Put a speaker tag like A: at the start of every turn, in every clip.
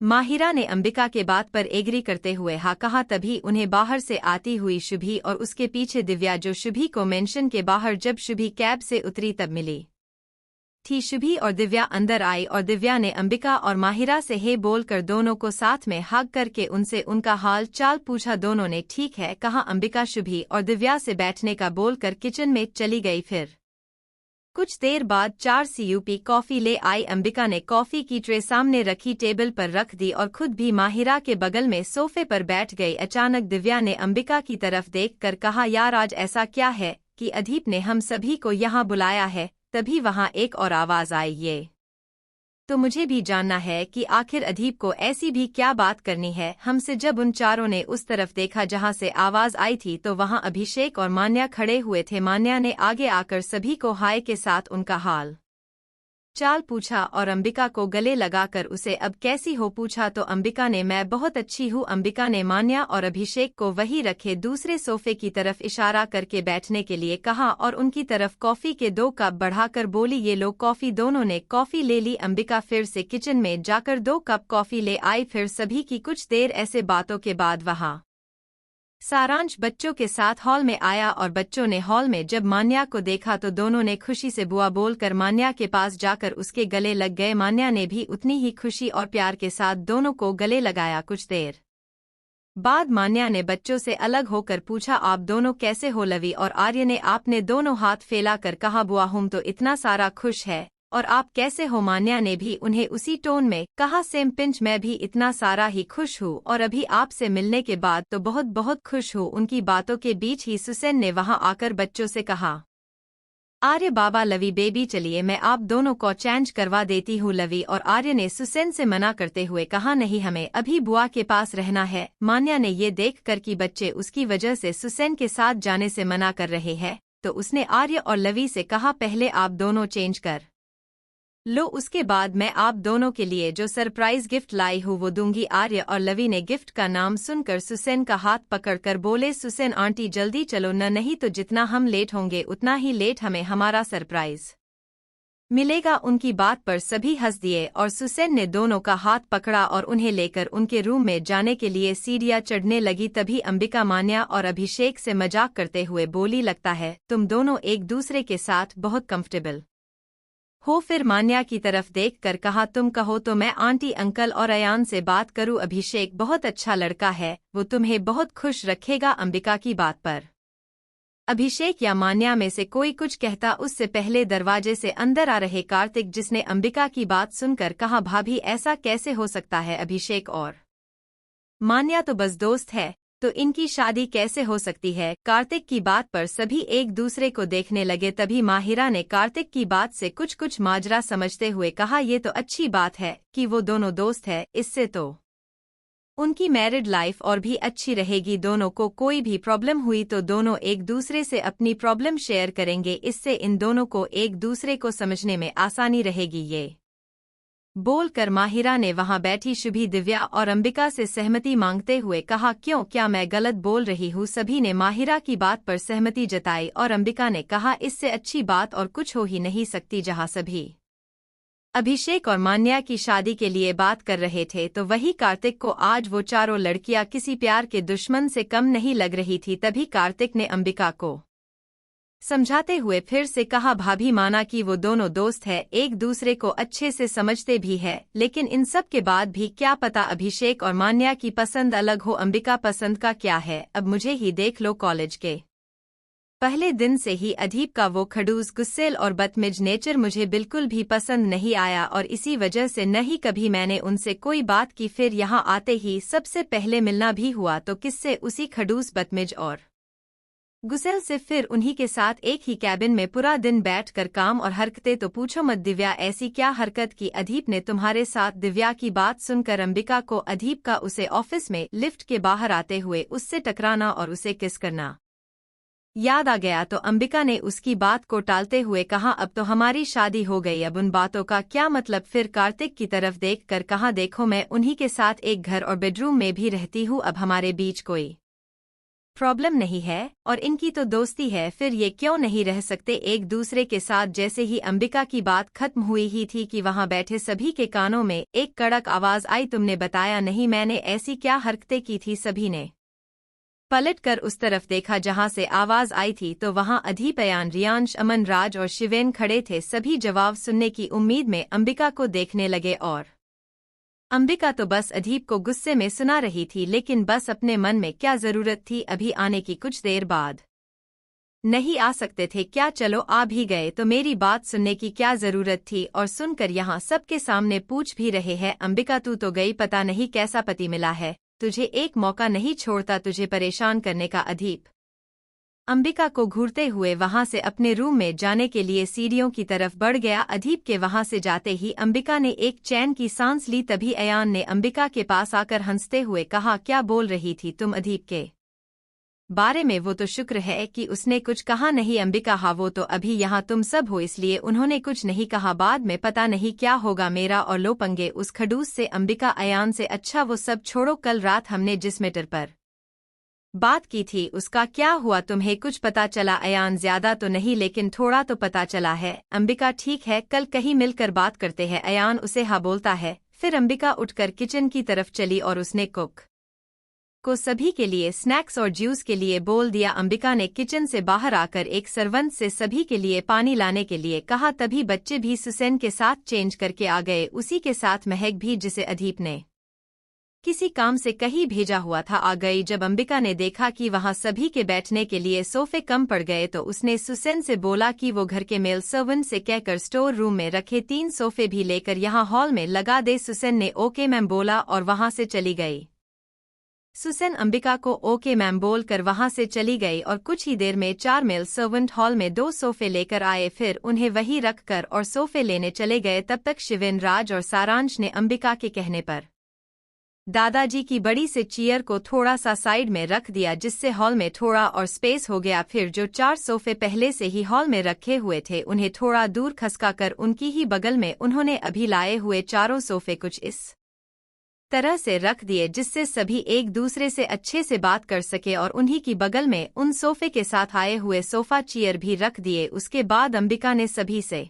A: माहिरा ने अंबिका के बात पर एग्री करते हुए हाँ कहा। तभी उन्हें बाहर से आती हुई शुभी और उसके पीछे दिव्या, जो शुभी को मेंशन के बाहर जब शुभी कैब से उतरी तब मिली थी। शुभी और दिव्या अंदर आई और दिव्या ने अंबिका और माहिरा से हे बोलकर दोनों को साथ में हग करके उनसे उनका हाल चाल पूछा। दोनों ने ठीक है कहा। अंबिका शुभी और दिव्या से बैठने का बोलकर किचन में चली गई। फिर कुछ देर बाद 4 CUP कॉफी ले आई। अंबिका ने कॉफी की ट्रे सामने रखी टेबल पर रख दी और खुद भी माहिरा के बगल में सोफे पर बैठ गई। अचानक दिव्या ने अंबिका की तरफ देखकर कहा, यार आज ऐसा क्या है कि अदीप ने हम सभी को यहाँ बुलाया है। तभी वहाँ एक और आवाज आई, ये तो मुझे भी जानना है कि आखिर अदीप को ऐसी भी क्या बात करनी है हमसे। जब उन चारों ने उस तरफ देखा जहां से आवाज आई थी तो वहां अभिषेक और मान्या खड़े हुए थे। मान्या ने आगे आकर सभी को हाय के साथ उनका हाल चाल पूछा और अंबिका को गले लगाकर उसे अब कैसी हो पूछा तो अंबिका ने मैं बहुत अच्छी हूँ। अंबिका ने मान्या और अभिषेक को वही रखे दूसरे सोफे की तरफ इशारा करके बैठने के लिए कहा और उनकी तरफ कॉफी के 2 कप बढ़ाकर बोली, ये लो कॉफी। दोनों ने कॉफी ले ली। अंबिका फिर से किचन में जाकर 2 कप कॉफी ले आई। फिर सभी की कुछ देर ऐसे बातों के बाद वहाँ सारांश बच्चों के साथ हॉल में आया और बच्चों ने हॉल में जब मान्या को देखा तो दोनों ने खुशी से बुआ बोलकर मान्या के पास जाकर उसके गले लग गए। मान्या ने भी उतनी ही खुशी और प्यार के साथ दोनों को गले लगाया। कुछ देर बाद मान्या ने बच्चों से अलग होकर पूछा, आप दोनों कैसे हो? लवी और आर्य ने आपने दोनों हाथ फैलाकर कहा, बुआ हम तो इतना सारा खुश है और आप कैसे हो? मान्या ने भी उन्हें उसी टोन में कहा, सेम पिंच, मैं भी इतना सारा ही खुश हूँ और अभी आपसे मिलने के बाद तो बहुत बहुत खुश हूँ। उनकी बातों के बीच ही सुसैन ने वहां आकर बच्चों से कहा, आर्य बाबा लवी बेबी चलिए मैं आप दोनों को चेंज करवा देती हूँ। लवी और आर्य ने सुसैन से मना करते हुए कहा, नहीं हमें अभी बुआ के पास रहना है। मान्या ने ये देखकर कि बच्चे उसकी वजह से सुसैन के साथ जाने से मना कर रहे हैं तो उसने आर्य और लवी से कहा, पहले आप दोनों चेंज कर लो, उसके बाद मैं आप दोनों के लिए जो सरप्राइज गिफ्ट लाई हूँ वो दूंगी। आर्य और लवी ने गिफ्ट का नाम सुनकर सुसैन का हाथ पकड़कर बोले, सुसैन आंटी जल्दी चलो न, नहीं तो जितना हम लेट होंगे उतना ही लेट हमें हमारा सरप्राइज मिलेगा। उनकी बात पर सभी हंस दिए और सुसैन ने दोनों का हाथ पकड़ा और उन्हें लेकर उनके रूम में जाने के लिए सीढ़ियां चढ़ने लगी। तभी अंबिका मान्या और अभिषेक से मजाक करते हुए बोली, लगता है तुम दोनों एक दूसरे के साथ बहुत कंफर्टेबल हो। फिर मान्या की तरफ देखकर कहा, तुम कहो तो मैं आंटी अंकल और अयान से बात करूं। अभिषेक बहुत अच्छा लड़का है, वो तुम्हें बहुत खुश रखेगा। अंबिका की बात पर अभिषेक या मान्या में से कोई कुछ कहता उससे पहले दरवाजे से अंदर आ रहे कार्तिक, जिसने अंबिका की बात सुनकर कहा, भाभी ऐसा कैसे हो सकता है? अभिषेक और मान्या तो बस दोस्त है, तो इनकी शादी कैसे हो सकती है? कार्तिक की बात पर सभी एक दूसरे को देखने लगे। तभी माहिरा ने कार्तिक की बात से कुछ माजरा समझते हुए कहा, ये तो अच्छी बात है कि वो दोनों दोस्त है, इससे तो उनकी मैरिड लाइफ और भी अच्छी रहेगी। दोनों को कोई भी प्रॉब्लम हुई तो दोनों एक दूसरे से अपनी प्रॉब्लम शेयर करेंगे, इससे इन दोनों को एक दूसरे को समझने में आसानी रहेगी। ये बोलकर माहिरा ने वहां बैठी शुभी, दिव्या और अंबिका से सहमति मांगते हुए कहा, क्यों, क्या मैं गलत बोल रही हूँ? सभी ने माहिरा की बात पर सहमति जताई और अंबिका ने कहा, इससे अच्छी बात और कुछ हो ही नहीं सकती। जहां सभी अभिषेक और मान्या की शादी के लिए बात कर रहे थे तो वही कार्तिक को आज वो चारों लड़कियां किसी प्यार के दुश्मन से कम नहीं लग रही थी। तभी कार्तिक ने अंबिका को समझाते हुए फिर से कहा, भाभी माना कि वो दोनों दोस्त है, एक दूसरे को अच्छे से समझते भी है, लेकिन इन सब के बाद भी क्या पता अभिषेक और मान्या की पसंद अलग हो। अंबिका पसंद का क्या है, अब मुझे ही देख लो। कॉलेज के पहले दिन से ही अदीप का वो खड़ूस, गुस्सेल और बदतमीज नेचर मुझे बिल्कुल भी पसंद नहीं आया और इसी वजह से न ही कभी मैंने उनसे कोई बात की। फिर यहाँ आते ही सबसे पहले मिलना भी हुआ तो किससे, उसी खड़ूस, बदतमीज और गुस्सेल से। फिर उन्हीं के साथ एक ही कैबिन में पूरा दिन बैठकर काम और हरकतें तो पूछो मत। दिव्या ऐसी क्या हरकत की अदीप ने तुम्हारे साथ? दिव्या की बात सुनकर अंबिका को अदीप का उसे ऑफिस में लिफ्ट के बाहर आते हुए उससे टकराना और उसे किस करना याद आ गया तो अंबिका ने उसकी बात को टालते हुए कहा, अब तो हमारी शादी हो गई, अब उन बातों का क्या मतलब? फिर कार्तिक की तरफ देखकर कहा, देखो मैं उन्हीं के साथ एक घर और बेडरूम में भी रहती हूँ, अब हमारे बीच कोई प्रॉब्लम नहीं है और इनकी तो दोस्ती है, फिर ये क्यों नहीं रह सकते एक दूसरे के साथ। जैसे ही अंबिका की बात खत्म हुई ही थी कि वहां बैठे सभी के कानों में एक कड़क आवाज आई, तुमने बताया नहीं मैंने ऐसी क्या हरकतें की थी। सभी ने पलट कर उस तरफ देखा जहां से आवाज आई थी तो वहां अधीप, अयान, रियांश, अमन, राज और शिवेन खड़े थे। सभी जवाब सुनने की उम्मीद में अंबिका को देखने लगे और अंबिका तो बस अधीप को गुस्से में सुना रही थी, लेकिन बस अपने मन में क्या जरूरत थी अभी आने की। कुछ देर बाद नहीं आ सकते थे क्या? चलो आ भी गए तो मेरी बात सुनने की क्या जरूरत थी? और सुनकर यहाँ सबके सामने पूछ भी रहे हैं, अंबिका तू तो गई, पता नहीं कैसा पति मिला है तुझे, एक मौका नहीं छोड़ता तुझे परेशान करने का। अधीप अंबिका को घूरते हुए वहां से अपने रूम में जाने के लिए सीढ़ियों की तरफ बढ़ गया। अधीप के वहां से जाते ही अंबिका ने एक चैन की सांस ली। तभी अयान ने अंबिका के पास आकर हंसते हुए कहा, क्या बोल रही थी तुम अधीप के बारे में? वो तो शुक्र है कि उसने कुछ कहा नहीं। अंबिका, हाँ वो तो अभी यहाँ तुम सब हो इसलिए उन्होंने कुछ नहीं कहा, बाद में पता नहीं क्या होगा मेरा और लो पंगे उस खड़ूस से। अंबिका अयान से, अच्छा वो सब छोड़ो, कल रात हमने जिस मैटर पर बात की थी उसका क्या हुआ? तुम्हें कुछ पता चला? अयान, ज्यादा तो नहीं लेकिन थोड़ा तो पता चला है। अंबिका, ठीक है कल कहीं मिलकर बात करते हैं। अयान उसे हाँ बोलता है। फिर अंबिका उठकर किचन की तरफ चली और उसने कुक को सभी के लिए स्नैक्स और जूस के लिए बोल दिया। अंबिका ने किचन से बाहर आकर एक सर्वेंट से सभी के लिए पानी लाने के लिए कहा। तभी बच्चे भी सुसैन के साथ चेंज करके आ गए, उसी के साथ महक भी, जिसे अधीप ने किसी काम से कहीं भेजा हुआ था, आ गई। जब अंबिका ने देखा कि वहां सभी के बैठने के लिए सोफे कम पड़ गए तो उसने सुसैन से बोला कि वो घर के मेल सर्वेंट से कहकर स्टोर रूम में रखे 3 सोफे भी लेकर यहाँ हॉल में लगा दे। सुसैन ने ओके मैम बोला और वहां से चली गई। सुसैन अंबिका को ओके मैम बोलकर वहां से चली गई और कुछ ही देर में 4 मेल सर्वेंट हॉल में 2 सोफे लेकर आए, फिर उन्हें वहीं रखकर और सोफे लेने चले गए। तब तक शिवेन, राज और सारांश ने अंबिका के कहने पर दादाजी की बड़ी से चेयर को थोड़ा सा साइड में रख दिया, जिससे हॉल में थोड़ा और स्पेस हो गया। फिर जो 4 सोफे पहले से ही हॉल में रखे हुए थे उन्हें थोड़ा दूर खसकाकर उनकी ही बगल में उन्होंने अभी लाए हुए 4 सोफे कुछ इस तरह से रख दिए जिससे सभी एक दूसरे से अच्छे से बात कर सके, और उन्हीं की बगल में उन सोफे के साथ आए हुए सोफा चेयर भी रख दिए। उसके बाद अंबिका ने सभी से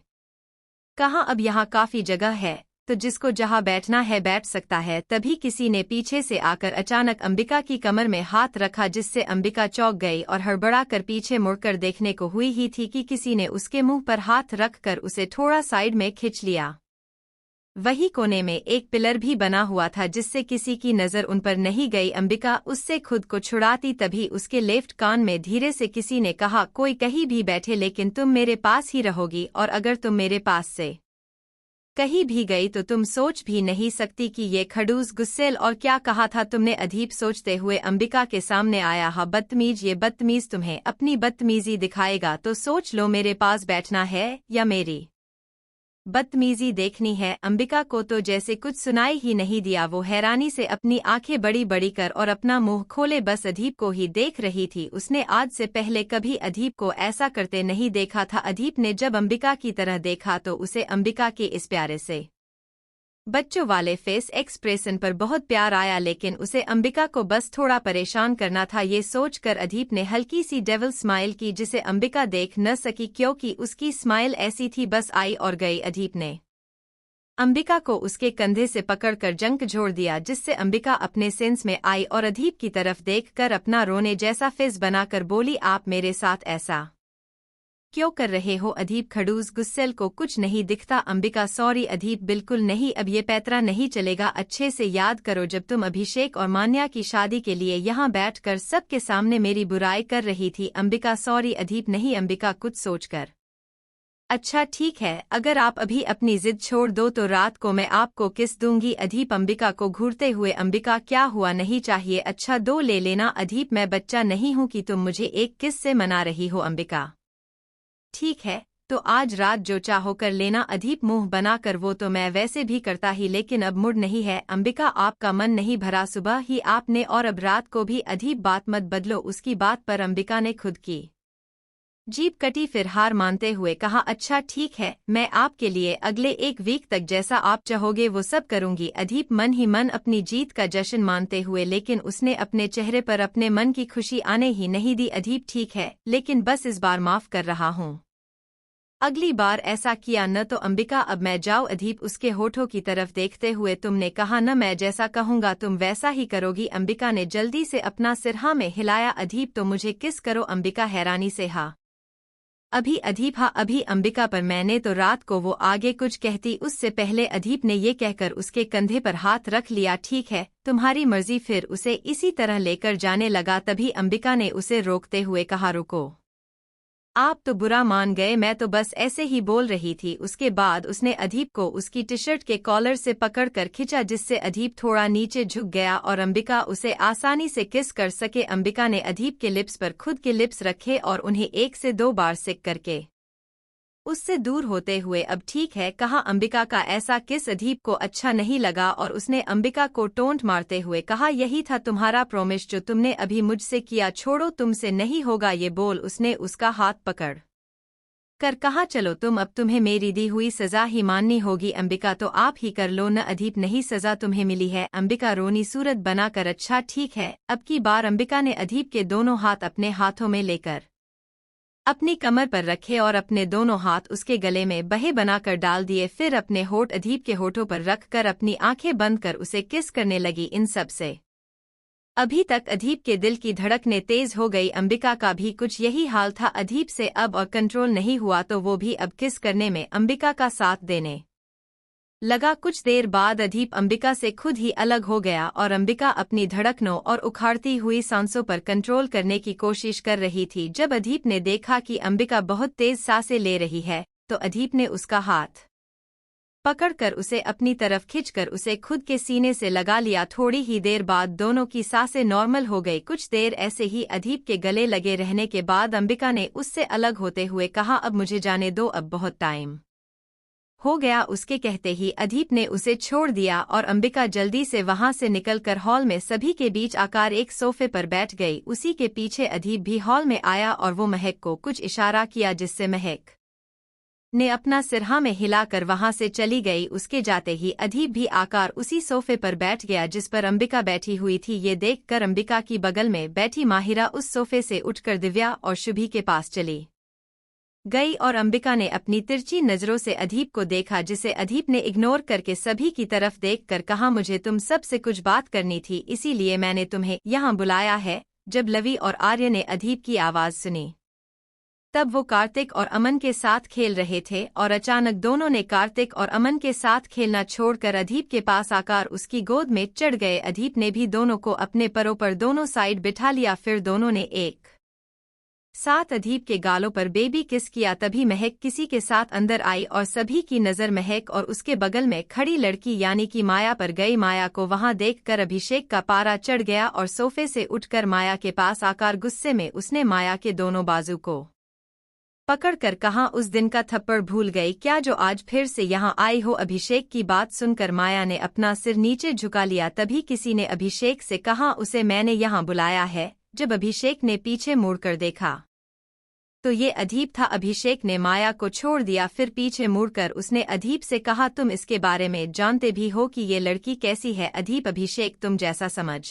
A: कहा, अब यहाँ काफी जगह है तो जिसको जहाँ बैठना है बैठ सकता है। तभी किसी ने पीछे से आकर अचानक अंबिका की कमर में हाथ रखा, जिससे अंबिका चौंक गई और हड़बड़ा कर पीछे मुड़कर देखने को हुई ही थी कि किसी ने उसके मुंह पर हाथ रखकर उसे थोड़ा साइड में खींच लिया। वही कोने में एक पिलर भी बना हुआ था जिससे किसी की नजर उन पर नहीं गई। अंबिका उससे खुद को छुड़ाती तभी उसके लेफ्ट कान में धीरे से किसी ने कहा, कोई कहीं भी बैठे लेकिन तुम मेरे पास ही रहोगी, और अगर तुम मेरे पास से कहीं भी गई तो तुम सोच भी नहीं सकती कि ये खड़ूस गुस्सेल। और क्या कहा था तुमने? अधीप सोचते हुए अंबिका के सामने आया। हाँ बदतमीज, ये बदतमीज तुम्हें अपनी बदतमीजी दिखाएगा तो सोच लो मेरे पास बैठना है या मेरी बदतमीजी देखनी है। अंबिका को तो जैसे कुछ सुनाई ही नहीं दिया, वो हैरानी से अपनी आंखें बड़ी बड़ी कर और अपना मुंह खोले बस अधीप को ही देख रही थी। उसने आज से पहले कभी अधीप को ऐसा करते नहीं देखा था। अधीप ने जब अंबिका की तरह देखा तो उसे अंबिका के इस प्यारे से बच्चों वाले फेस एक्सप्रेशन पर बहुत प्यार आया, लेकिन उसे अंबिका को बस थोड़ा परेशान करना था। ये सोचकर अधीप ने हल्की सी डेविल स्माइल की, जिसे अंबिका देख न सकी क्योंकि उसकी स्माइल ऐसी थी, बस आई और गई। अधीप ने अंबिका को उसके कंधे से पकड़कर जंक जोड़ दिया, जिससे अंबिका अपने सेंस में आई और अधीप की तरफ देखकर अपना रोने जैसा फेस बनाकर बोली, आप मेरे साथ ऐसा क्यों कर रहे हो? अधीप खड़ूस गुस्सेल को कुछ नहीं दिखता। अंबिका, सॉरी अधीप, बिल्कुल नहीं, अब ये पैतरा नहीं चलेगा। अच्छे से याद करो जब तुम अभिषेक और मान्या की शादी के लिए यहाँ बैठकर सबके सामने मेरी बुराई कर रही थी। अंबिका, सॉरी अधीप, नहीं। अंबिका कुछ सोचकर, अच्छा ठीक है, अगर आप अभी अपनी जिद छोड़ दो तो रात को मैं आपको किस दूंगी। अधीप अंबिका को घूरते हुए, अंबिका क्या हुआ, नहीं चाहिए? अच्छा 2 ले लेना। अधीप, मैं बच्चा नहीं हूँ कि तुम मुझे एक किस से मना रही हो। अंबिका, ठीक है तो आज रात जो चाहो कर लेना। अधीप मुंह बनाकर, वो तो मैं वैसे भी करता ही, लेकिन अब मुड़ नहीं है। अंबिका, आपका मन नहीं भरा, सुबह ही आपने और अब रात को भी। अधीप, बात मत बदलो। उसकी बात पर अंबिका ने खुद की जीभ कटी फिर हार मानते हुए कहा अच्छा ठीक है, मैं आपके लिए अगले 1 वीक तक जैसा आप चाहोगे वो सब करूंगी। अदीप मन ही मन अपनी जीत का जश्न मानते हुए, लेकिन उसने अपने चेहरे पर अपने मन की खुशी आने ही नहीं दी। अदीप ठीक है, लेकिन बस इस बार माफ कर रहा हूँ, अगली बार ऐसा किया न तो अंबिका अब मैं जाऊँ। अदीप उसके होठों की तरफ देखते हुए तुमने कहा न मैं जैसा कहूंगा तुम वैसा ही करोगी। अंबिका ने जल्दी से अपना सिर हाँ में हिलाया। अदीप तो मुझे किस करो। अंबिका हैरानी से हाँ अभी। अदीप हाँ अभी। अंबिका पर मैंने तो रात को वो आगे कुछ कहती उससे पहले अदीप ने ये कहकर उसके कंधे पर हाथ रख लिया। ठीक है तुम्हारी मर्जी। फिर उसे इसी तरह लेकर जाने लगा। तभी अंबिका ने उसे रोकते हुए कहा रुको, आप तो बुरा मान गए, मैं तो बस ऐसे ही बोल रही थी। उसके बाद उसने अदीप को उसकी टी शर्ट के कॉलर से पकड़कर खींचा जिससे अदीप थोड़ा नीचे झुक गया और अंबिका उसे आसानी से किस कर सके। अंबिका ने अदीप के लिप्स पर खुद के लिप्स रखे और उन्हें 1 से 2 बार सिक करके उससे दूर होते हुए अब ठीक है कहा। अंबिका का ऐसा किस अदीप को अच्छा नहीं लगा और उसने अंबिका को टोंट मारते हुए कहा यही था तुम्हारा प्रॉमिस जो तुमने अभी मुझसे किया, छोड़ो तुमसे नहीं होगा। ये बोल उसने उसका हाथ पकड़ कर कहा चलो तुम, अब तुम्हें मेरी दी हुई सजा ही माननी होगी। अंबिका तो आप ही कर लो न। अदीप नहीं सजा तुम्हें मिली है। अंबिका रोनी सूरत बनाकर अच्छा ठीक है। अब की बार अंबिका ने अदीप के दोनों हाथ अपने हाथों में लेकर अपनी कमर पर रखे और अपने दोनों हाथ उसके गले में बहे बनाकर डाल दिए। फिर अपने होठ अदीप के होठों पर रखकर अपनी आंखें बंद कर उसे किस करने लगी। इन सब से अभी तक अदीप के दिल की धड़कनें तेज हो गई। अंबिका का भी कुछ यही हाल था। अदीप से अब और कंट्रोल नहीं हुआ तो वो भी अब किस करने में अंबिका का साथ देने लगा। कुछ देर बाद अदीप अंबिका से खुद ही अलग हो गया और अंबिका अपनी धड़कनों और उखाड़ती हुई सांसों पर कंट्रोल करने की कोशिश कर रही थी। जब अदीप ने देखा कि अंबिका बहुत तेज सांसें ले रही है तो अदीप ने उसका हाथ पकड़कर उसे अपनी तरफ खींचकर उसे खुद के सीने से लगा लिया। थोड़ी ही देर बाद दोनों की सांसें नॉर्मल हो गई। कुछ देर ऐसे ही अदीप के गले लगे रहने के बाद अंबिका ने उससे अलग होते हुए कहा अब मुझे जाने दो, अब बहुत टाइम हो गया। उसके कहते ही अदीप ने उसे छोड़ दिया और अंबिका जल्दी से वहां से निकलकर हॉल में सभी के बीच आकर एक सोफे पर बैठ गई। उसी के पीछे अदीप भी हॉल में आया और वो महक को कुछ इशारा किया जिससे महक ने अपना सिर हाँ में हिलाकर वहां से चली गई। उसके जाते ही अदीप भी आकर उसी सोफे पर बैठ गया जिस पर अंबिका बैठी हुई थी। ये देखकर अंबिका की बगल में बैठी माहिरा उस सोफे से उठकर दिव्या और शुभी के पास चली गई और अंबिका ने अपनी तिरछी नजरों से अदीप को देखा जिसे अदीप ने इग्नोर करके सभी की तरफ देखकर कहा मुझे तुम सब से कुछ बात करनी थी, इसीलिए मैंने तुम्हें यहाँ बुलाया है। जब लवी और आर्य ने अदीप की आवाज सुनी तब वो कार्तिक और अमन के साथ खेल रहे थे और अचानक दोनों ने कार्तिक और अमन के साथ खेलना छोड़कर अदीप के पास आकर उसकी गोद में चढ़ गए। अदीप ने भी दोनों को अपने परों पर दोनों साइड बिठा लिया। फिर दोनों ने एक साथ अदीप के गालों पर बेबी किस किया। तभी महक किसी के साथ अंदर आई और सभी की नज़र महक और उसके बगल में खड़ी लड़की यानी कि माया पर गई। माया को वहां देखकर अभिषेक का पारा चढ़ गया और सोफे से उठकर माया के पास आकर गुस्से में उसने माया के दोनों बाजू को पकड़कर कहा उस दिन का थप्पड़ भूल गई क्या जो आज फिर से यहाँ आई हो। अभिषेक की बात सुनकर माया ने अपना सिर नीचे झुका लिया। तभी किसी ने अभिषेक से कहा उसे मैंने यहाँ बुलाया है। जब अभिषेक ने पीछे मुड़कर देखा तो ये अदीप था। अभिषेक ने माया को छोड़ दिया। फिर पीछे मुड़कर उसने अदीप से कहा तुम इसके बारे में जानते भी हो कि ये लड़की कैसी है। अदीप अभिषेक तुम जैसा समझ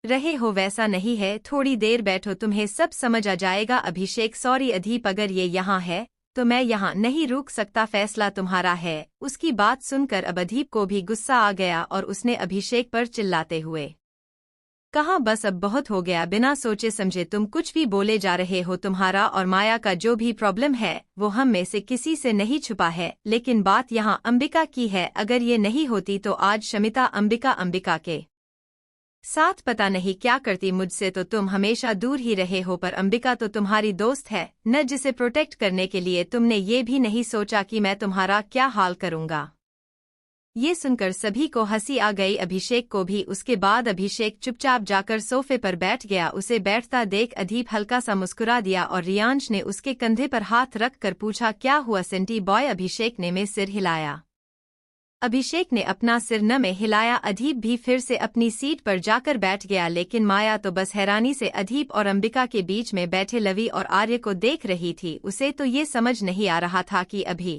A: रहे हो वैसा नहीं है, थोड़ी देर बैठो तुम्हें सब समझ आ जाएगा। अभिषेक सॉरी अदीप, अगर ये यहाँ है तो मैं यहाँ नहीं रुक सकता, फैसला तुम्हारा है। उसकी बात सुनकर अब अदीप को भी गुस्सा आ गया और उसने अभिषेक पर चिल्लाते हुए कहा बस अब बहुत हो गया, बिना सोचे समझे तुम कुछ भी बोले जा रहे हो। तुम्हारा और माया का जो भी प्रॉब्लम है वो हम में से किसी से नहीं छुपा है, लेकिन बात यहाँ अंबिका की है। अगर ये नहीं होती तो आज शमिता अंबिका के साथ पता नहीं क्या करती। मुझसे तो तुम हमेशा दूर ही रहे हो, पर अंबिका तो तुम्हारी दोस्त है न, जिसे प्रोटेक्ट करने के लिए तुमने ये भी नहीं सोचा कि मैं तुम्हारा क्या हाल करूंगा। ये सुनकर सभी को हंसी आ गई, अभिषेक को भी। उसके बाद अभिषेक चुपचाप जाकर सोफे पर बैठ गया। उसे बैठता देख अदीप हल्का सा मुस्कुरा दिया और रियांश ने उसके कंधे पर हाथ रख कर पूछा क्या हुआ सेंटी बॉय। अभिषेक ने में सिर हिलाया। अभिषेक ने अपना सिर न में हिलाया। अदीप भी फिर से अपनी सीट पर जाकर बैठ गया, लेकिन माया तो बस हैरानी से अदीप और अंबिका के बीच में बैठे लवी और आर्य को देख रही थी। उसे तो ये समझ नहीं आ रहा था कि अभी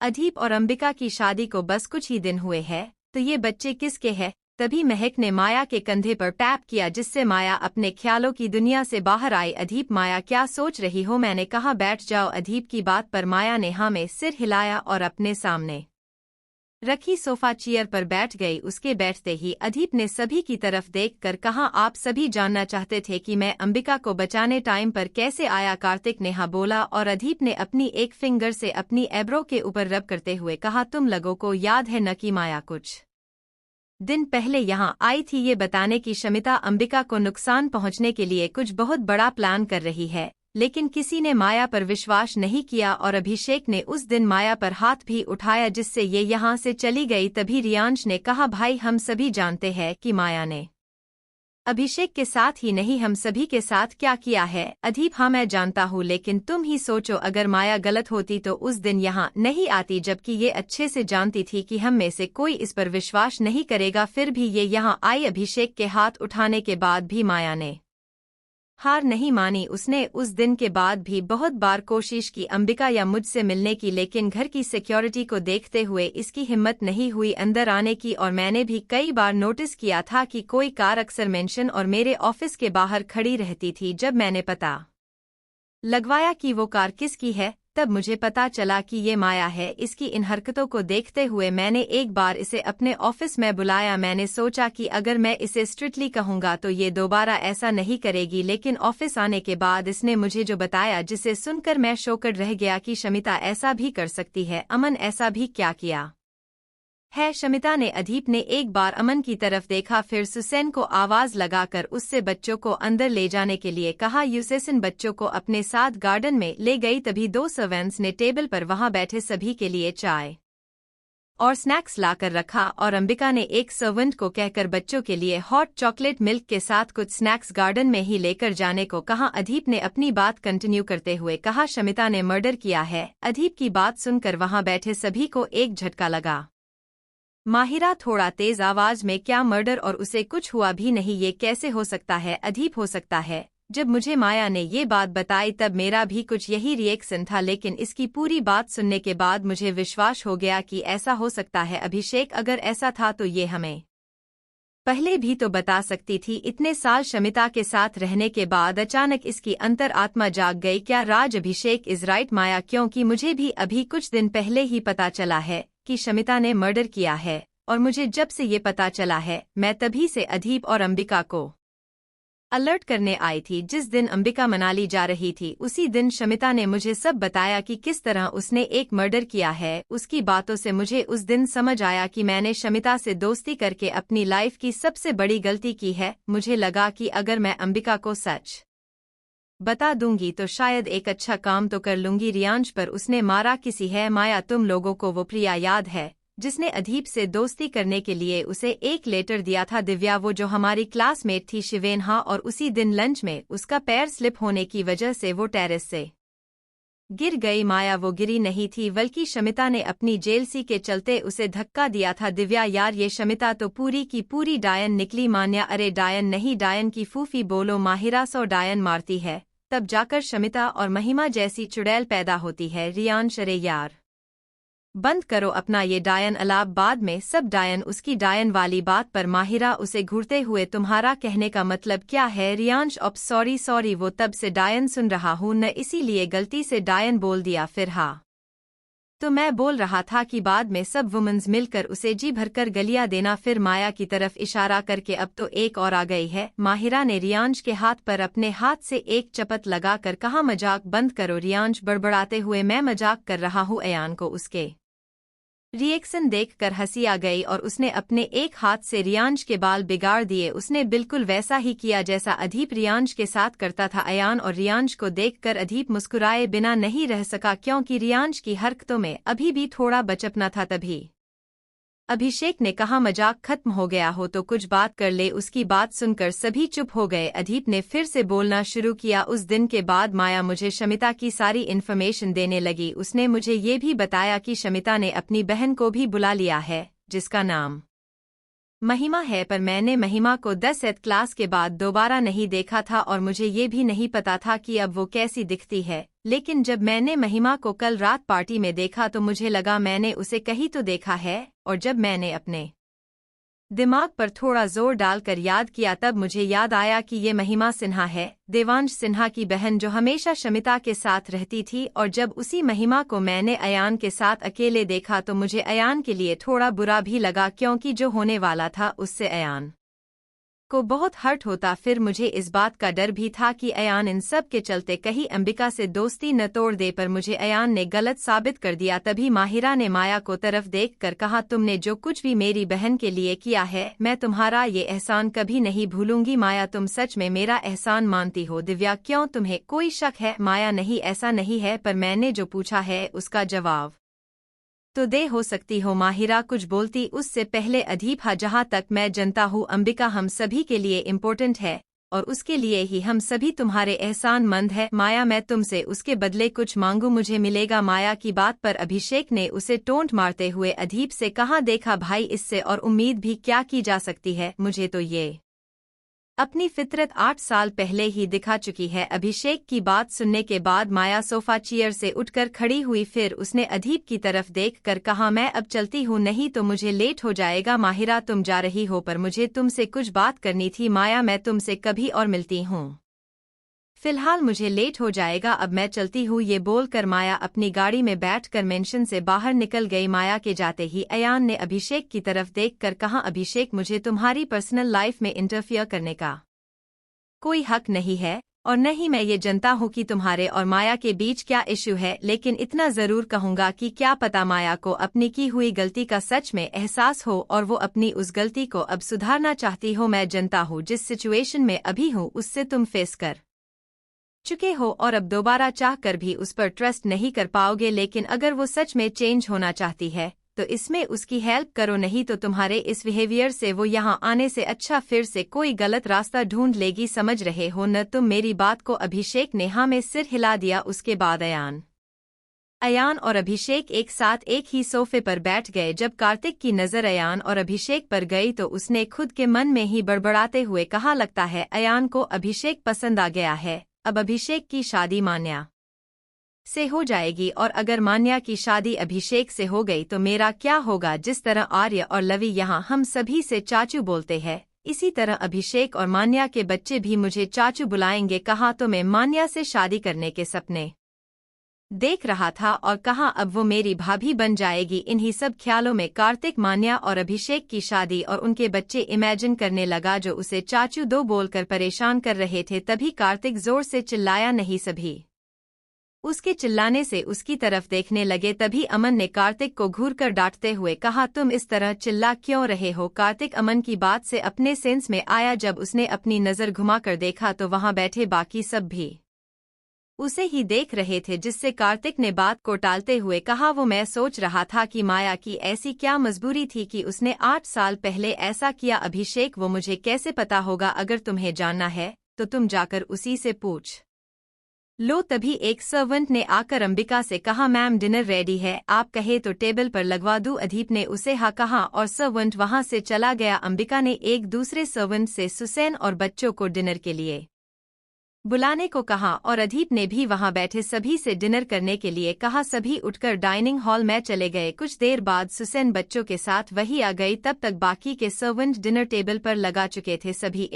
A: अदीप और अंबिका की शादी को बस कुछ ही दिन हुए हैं, तो ये बच्चे किसके हैं। तभी महक ने माया के कंधे पर टैप किया, जिससे माया अपने ख्यालों की दुनिया से बाहर आई। अदीप, माया क्या सोच रही हो? मैंने कहा बैठ जाओ। अदीप की बात पर माया ने हाँ में सिर हिलाया और अपने सामने रखी सोफा चेयर पर बैठ गई। उसके बैठते ही अदीप ने सभी की तरफ देखकर कहा, आप सभी जानना चाहते थे कि मैं अंबिका को बचाने टाइम पर कैसे आया? कार्तिक ने हाँ बोला और अदीप ने अपनी एक फिंगर से अपनी एब्रो के ऊपर रब करते हुए कहा, तुम लोगों को याद है न कि माया कुछ दिन पहले यहाँ आई थी ये बताने की शमिता अंबिका को नुकसान पहुंचने के लिए कुछ बहुत बड़ा प्लान कर रही है, लेकिन किसी ने माया पर विश्वास नहीं किया और अभिषेक ने उस दिन माया पर हाथ भी उठाया, जिससे ये यहाँ से चली गई। तभी रियांश ने कहा, भाई हम सभी जानते हैं कि माया ने अभिषेक के साथ ही नहीं हम सभी के साथ क्या किया है। अदीप, हाँ मैं जानता हूँ, लेकिन तुम ही सोचो अगर माया गलत होती तो उस दिन यहाँ नहीं आती, जबकि ये अच्छे से जानती थी कि हम में से कोई इस पर विश्वास नहीं करेगा, फिर भी ये यहाँ आई। अभिषेक के हाथ उठाने के बाद भी माया ने हार नहीं मानी। उसने उस दिन के बाद भी बहुत बार कोशिश की अंबिका या मुझसे मिलने की, लेकिन घर की सिक्योरिटी को देखते हुए इसकी हिम्मत नहीं हुई अंदर आने की। और मैंने भी कई बार नोटिस किया था कि कोई कार अक्सर मेंशन और मेरे ऑफिस के बाहर खड़ी रहती थी। जब मैंने पता लगवाया कि वो कार किसकी है, तब मुझे पता चला कि ये माया है। इसकी इन हरकतों को देखते हुए मैंने एक बार इसे अपने ऑफिस में बुलाया। मैंने सोचा कि अगर मैं इसे स्ट्रिक्टली कहूंगा तो ये दोबारा ऐसा नहीं करेगी, लेकिन ऑफिस आने के बाद इसने मुझे जो बताया, जिसे सुनकर मैं शॉक्ड रह गया कि शमिता ऐसा भी कर सकती है। अमन, ऐसा भी क्या किया है? शमिता ने अदीप ने एक बार अमन की तरफ देखा, फिर सुसैन को आवाज लगाकर उससे बच्चों को अंदर ले जाने के लिए कहा। यूसेसन बच्चों को अपने साथ गार्डन में ले गई। तभी 2 सर्वेंट्स ने टेबल पर वहां बैठे सभी के लिए चाय और स्नैक्स लाकर रखा और अंबिका ने एक सर्वेंट को कहकर बच्चों के लिए हॉट चॉकलेट मिल्क के साथ कुछ स्नैक्स गार्डन में ही लेकर जाने को कहा। अदीप ने अपनी बात कंटिन्यू करते हुए कहा, शमिता ने मर्डर किया है। अदीप की बात सुनकर वहां बैठे सभी को एक झटका लगा। माहिरा थोड़ा तेज आवाज में, क्या मर्डर? और उसे कुछ हुआ भी नहीं, ये कैसे हो सकता है? अदीप, हो सकता है। जब मुझे माया ने ये बात बताई तब मेरा भी कुछ यही रिएक्शन था, लेकिन इसकी पूरी बात सुनने के बाद मुझे विश्वास हो गया कि ऐसा हो सकता है। अभिषेक, अगर ऐसा था तो ये हमें पहले भी तो बता सकती थी। इतने साल शमिता के साथ रहने के बाद अचानक इसकी अंतर आत्मा जाग गई क्या? राज, अभिषेक इज राइट माया, क्योंकि मुझे भी अभी कुछ दिन पहले ही पता चला है कि शमिता ने मर्डर किया है, और मुझे जब से ये पता चला है मैं तभी से अदीप और अंबिका को अलर्ट करने आई थी। जिस दिन अंबिका मनाली जा रही थी उसी दिन शमिता ने मुझे सब बताया कि किस तरह उसने एक मर्डर किया है। उसकी बातों से मुझे उस दिन समझ आया कि मैंने शमिता से दोस्ती करके अपनी लाइफ की सबसे बड़ी गलती की है। मुझे लगा कि अगर मैं अंबिका को सच बता दूंगी तो शायद एक अच्छा काम तो कर लूंगी। रियांश पर उसने मारा किसी है? माया, तुम लोगों को वो प्रिया याद है जिसने अदीप से दोस्ती करने के लिए उसे एक लेटर दिया था? दिव्या, वो जो हमारी क्लासमेट थी शिवेन। हाँ, और उसी दिन लंच में उसका पैर स्लिप होने की वजह से वो टेरेस से गिर गई। माया, वो गिरी नहीं थी बल्कि शमिता ने अपनी जेलसी के चलते उसे धक्का दिया था। दिव्या, यार ये शमिता तो पूरी की पूरी डायन निकली। मान्या, अरे डायन नहीं, डायन की फूफी। बोलो माहिरा, 100 डायन मारती है तब जाकर शमिता और महिमा जैसी चुड़ैल पैदा होती है। रियांश, अरे यार बंद करो अपना ये डायन अलाप, बाद में सब डायन उसकी डायन वाली बात पर माहिरा उसे घूरते हुए, तुम्हारा कहने का मतलब क्या है? रियांश, अब सॉरी वो तब से डायन सुन रहा हूं न, इसीलिए गलती से डायन बोल दिया। फिर हाँ तो मैं बोल रहा था कि बाद में सब वुमेन्स मिलकर उसे जी भरकर गलियां देना। फिर माया की तरफ इशारा करके, अब तो एक और आ गई है। माहिरा ने रियांश के हाथ पर अपने हाथ से एक चपत लगाकर कहा, मजाक बंद करो। रियांश बड़बड़ाते हुए, मैं मजाक कर रहा हूँ। अयान को उसके रिएक्शन देखकर हंसी आ गई और उसने अपने एक हाथ से रियांश के बाल बिगाड़ दिए। उसने बिल्कुल वैसा ही किया जैसा अदीप रियांश के साथ करता था। अयान और रियांश को देखकर अदीप मुस्कुराए बिना नहीं रह सका, क्योंकि रियांश की हरकतों में अभी भी थोड़ा बचपना था। तभी अभिषेक ने कहा मजाक खत्म हो गया हो तो कुछ बात कर ले। उसकी बात सुनकर सभी चुप हो गए। अदीप ने फिर से बोलना शुरू किया। उस दिन के बाद माया मुझे शमिता की सारी इन्फॉर्मेशन देने लगी। उसने मुझे ये भी बताया कि शमिता ने अपनी बहन को भी बुला लिया है, जिसका नाम महिमा है, पर मैंने महिमा को 10th क्लास के बाद दोबारा नहीं देखा था और मुझे ये भी नहीं पता था कि अब वो कैसी दिखती है। लेकिन जब मैंने महिमा को कल रात पार्टी में देखा तो मुझे लगा मैंने उसे कहीं तो देखा है, और जब मैंने अपने दिमाग पर थोड़ा जोर डालकर याद किया तब मुझे याद आया कि ये महिमा सिन्हा है, देवांश सिन्हा की बहन जो हमेशा शमिता के साथ रहती थी। और जब उसी महिमा को मैंने अयान के साथ अकेले देखा तो मुझे अयान के लिए थोड़ा बुरा भी लगा, क्योंकि जो होने वाला था उससे अयान को बहुत हर्ट होता। फिर मुझे इस बात का डर भी था कि अयान इन सब के चलते कहीं अंबिका से दोस्ती न तोड़ दे, पर मुझे अयान ने गलत साबित कर दिया। तभी माहिरा ने माया को तरफ देखकर कहा, तुमने जो कुछ भी मेरी बहन के लिए किया है मैं तुम्हारा ये एहसान कभी नहीं भूलूंगी। माया, तुम सच में मेरा एहसान मानती हो? दिव्या, क्यों, तुम्हें कोई शक है? माया, नहीं, ऐसा नहीं है, पर मैंने जो पूछा है उसका जवाब तो दे हो सकती हो। माहिरा कुछ बोलती उससे पहले अदीप, जहाँ तक मैं जनता हूँ अंबिका हम सभी के लिए इम्पोर्टेंट है और उसके लिए ही हम सभी तुम्हारे एहसानमंद है। माया, मैं तुमसे उसके बदले कुछ मांगू, मुझे मिलेगा? माया की बात पर अभिषेक ने उसे टोंट मारते हुए अदीप से कहा, देखा भाई, इससे और उम्मीद भी क्या की जा सकती है? मुझे तो ये अपनी फितरत 8 साल पहले ही दिखा चुकी है। अभिषेक की बात सुनने के बाद माया सोफा चेयर से उठकर खड़ी हुई। फिर उसने अदीप की तरफ देखकर कहा, मैं अब चलती हूँ, नहीं तो मुझे लेट हो जाएगा। माहिरा, तुम जा रही हो, पर मुझे तुमसे कुछ बात करनी थी। माया, मैं तुमसे कभी और मिलती हूँ, फिलहाल मुझे लेट हो जाएगा, अब मैं चलती हूँ। ये बोलकर माया अपनी गाड़ी में बैठकर मेंशन से बाहर निकल गई। माया के जाते ही अयान ने अभिषेक की तरफ देखकर कहा, अभिषेक, मुझे तुम्हारी पर्सनल लाइफ में इंटरफियर करने का कोई हक नहीं है और न ही मैं ये जानता हूँ कि तुम्हारे और माया के बीच क्या इश्यू है, लेकिन इतना जरूर कहूंगा कि क्या पता माया को अपनी की हुई गलती का सच में एहसास हो और वो अपनी उस गलती को अब सुधारना चाहती हो। मैं जानता हूँ जिस सिचुएशन में अभी हूँ उससे तुम फेस कर चुके हो और अब दोबारा चाह कर भी उस पर ट्रस्ट नहीं कर पाओगे, लेकिन अगर वो सच में चेंज होना चाहती है तो इसमें उसकी हेल्प करो, नहीं तो तुम्हारे इस बिहेवियर से वो यहाँ आने से अच्छा फिर से कोई गलत रास्ता ढूंढ लेगी, समझ रहे हो न तुम मेरी बात को? अभिषेक ने हाँ में सिर हिला दिया। उसके बाद अयान और अभिषेक एक साथ एक ही सोफे पर बैठ गए। जब कार्तिक की नज़र अयान और अभिषेक पर गई तो उसने खुद के मन में ही बड़बड़ाते हुए कहा, लगता है अयान को अभिषेक पसंद आ गया है। अब अभिषेक की शादी मान्या से हो जाएगी और अगर मान्या की शादी अभिषेक से हो गई तो मेरा क्या होगा? जिस तरह आर्य और लवी यहाँ हम सभी से चाचू बोलते हैं, इसी तरह अभिषेक और मान्या के बच्चे भी मुझे चाचू बुलाएंगे। कहा तो मैं मान्या से शादी करने के सपने देख रहा था और कहा अब वो मेरी भाभी बन जाएगी। इन्हीं सब ख्यालों में कार्तिक मान्या और अभिषेक की शादी और उनके बच्चे इमेजिन करने लगा जो उसे चाचू दो बोलकर परेशान कर रहे थे। तभी कार्तिक जोर से चिल्लाया, नहीं। सभी उसके चिल्लाने से उसकी तरफ देखने लगे। तभी अमन ने कार्तिक को घूरकर डांटते हुए कहा, तुम इस तरह चिल्ला क्यों रहे हो? कार्तिक अमन की बात से अपने सेंस में आया। जब उसने अपनी नज़र घुमाकर देखा तो वहां बैठे बाकी सब भी उसे ही देख रहे थे, जिससे कार्तिक ने बात को टालते हुए कहा, वो मैं सोच रहा था कि माया की ऐसी क्या मजबूरी थी कि उसने 8 साल पहले ऐसा किया? अभिषेक, वो मुझे कैसे पता होगा? अगर तुम्हें जानना है तो तुम जाकर उसी से पूछ लो। तभी एक सर्वेंट ने आकर अंबिका से कहा, मैम डिनर रेडी है, आप कहे तो टेबल पर लगवा दूं। अदीप ने उसे हाँ कहा और सर्वेंट वहां से चला गया। अंबिका ने एक दूसरे सर्वेंट से सुसैन और बच्चों को डिनर के लिए बुलाने को कहा और अदीप ने भी वहां बैठे सभी से डिनर करने के लिए कहा। सभी उठकर डाइनिंग हॉल में चले गए। कुछ देर बाद सुसैन बच्चों के साथ वही आ गई। तब तक बाकी के सर्वेंट डिनर टेबल पर लगा चुके थे। सभी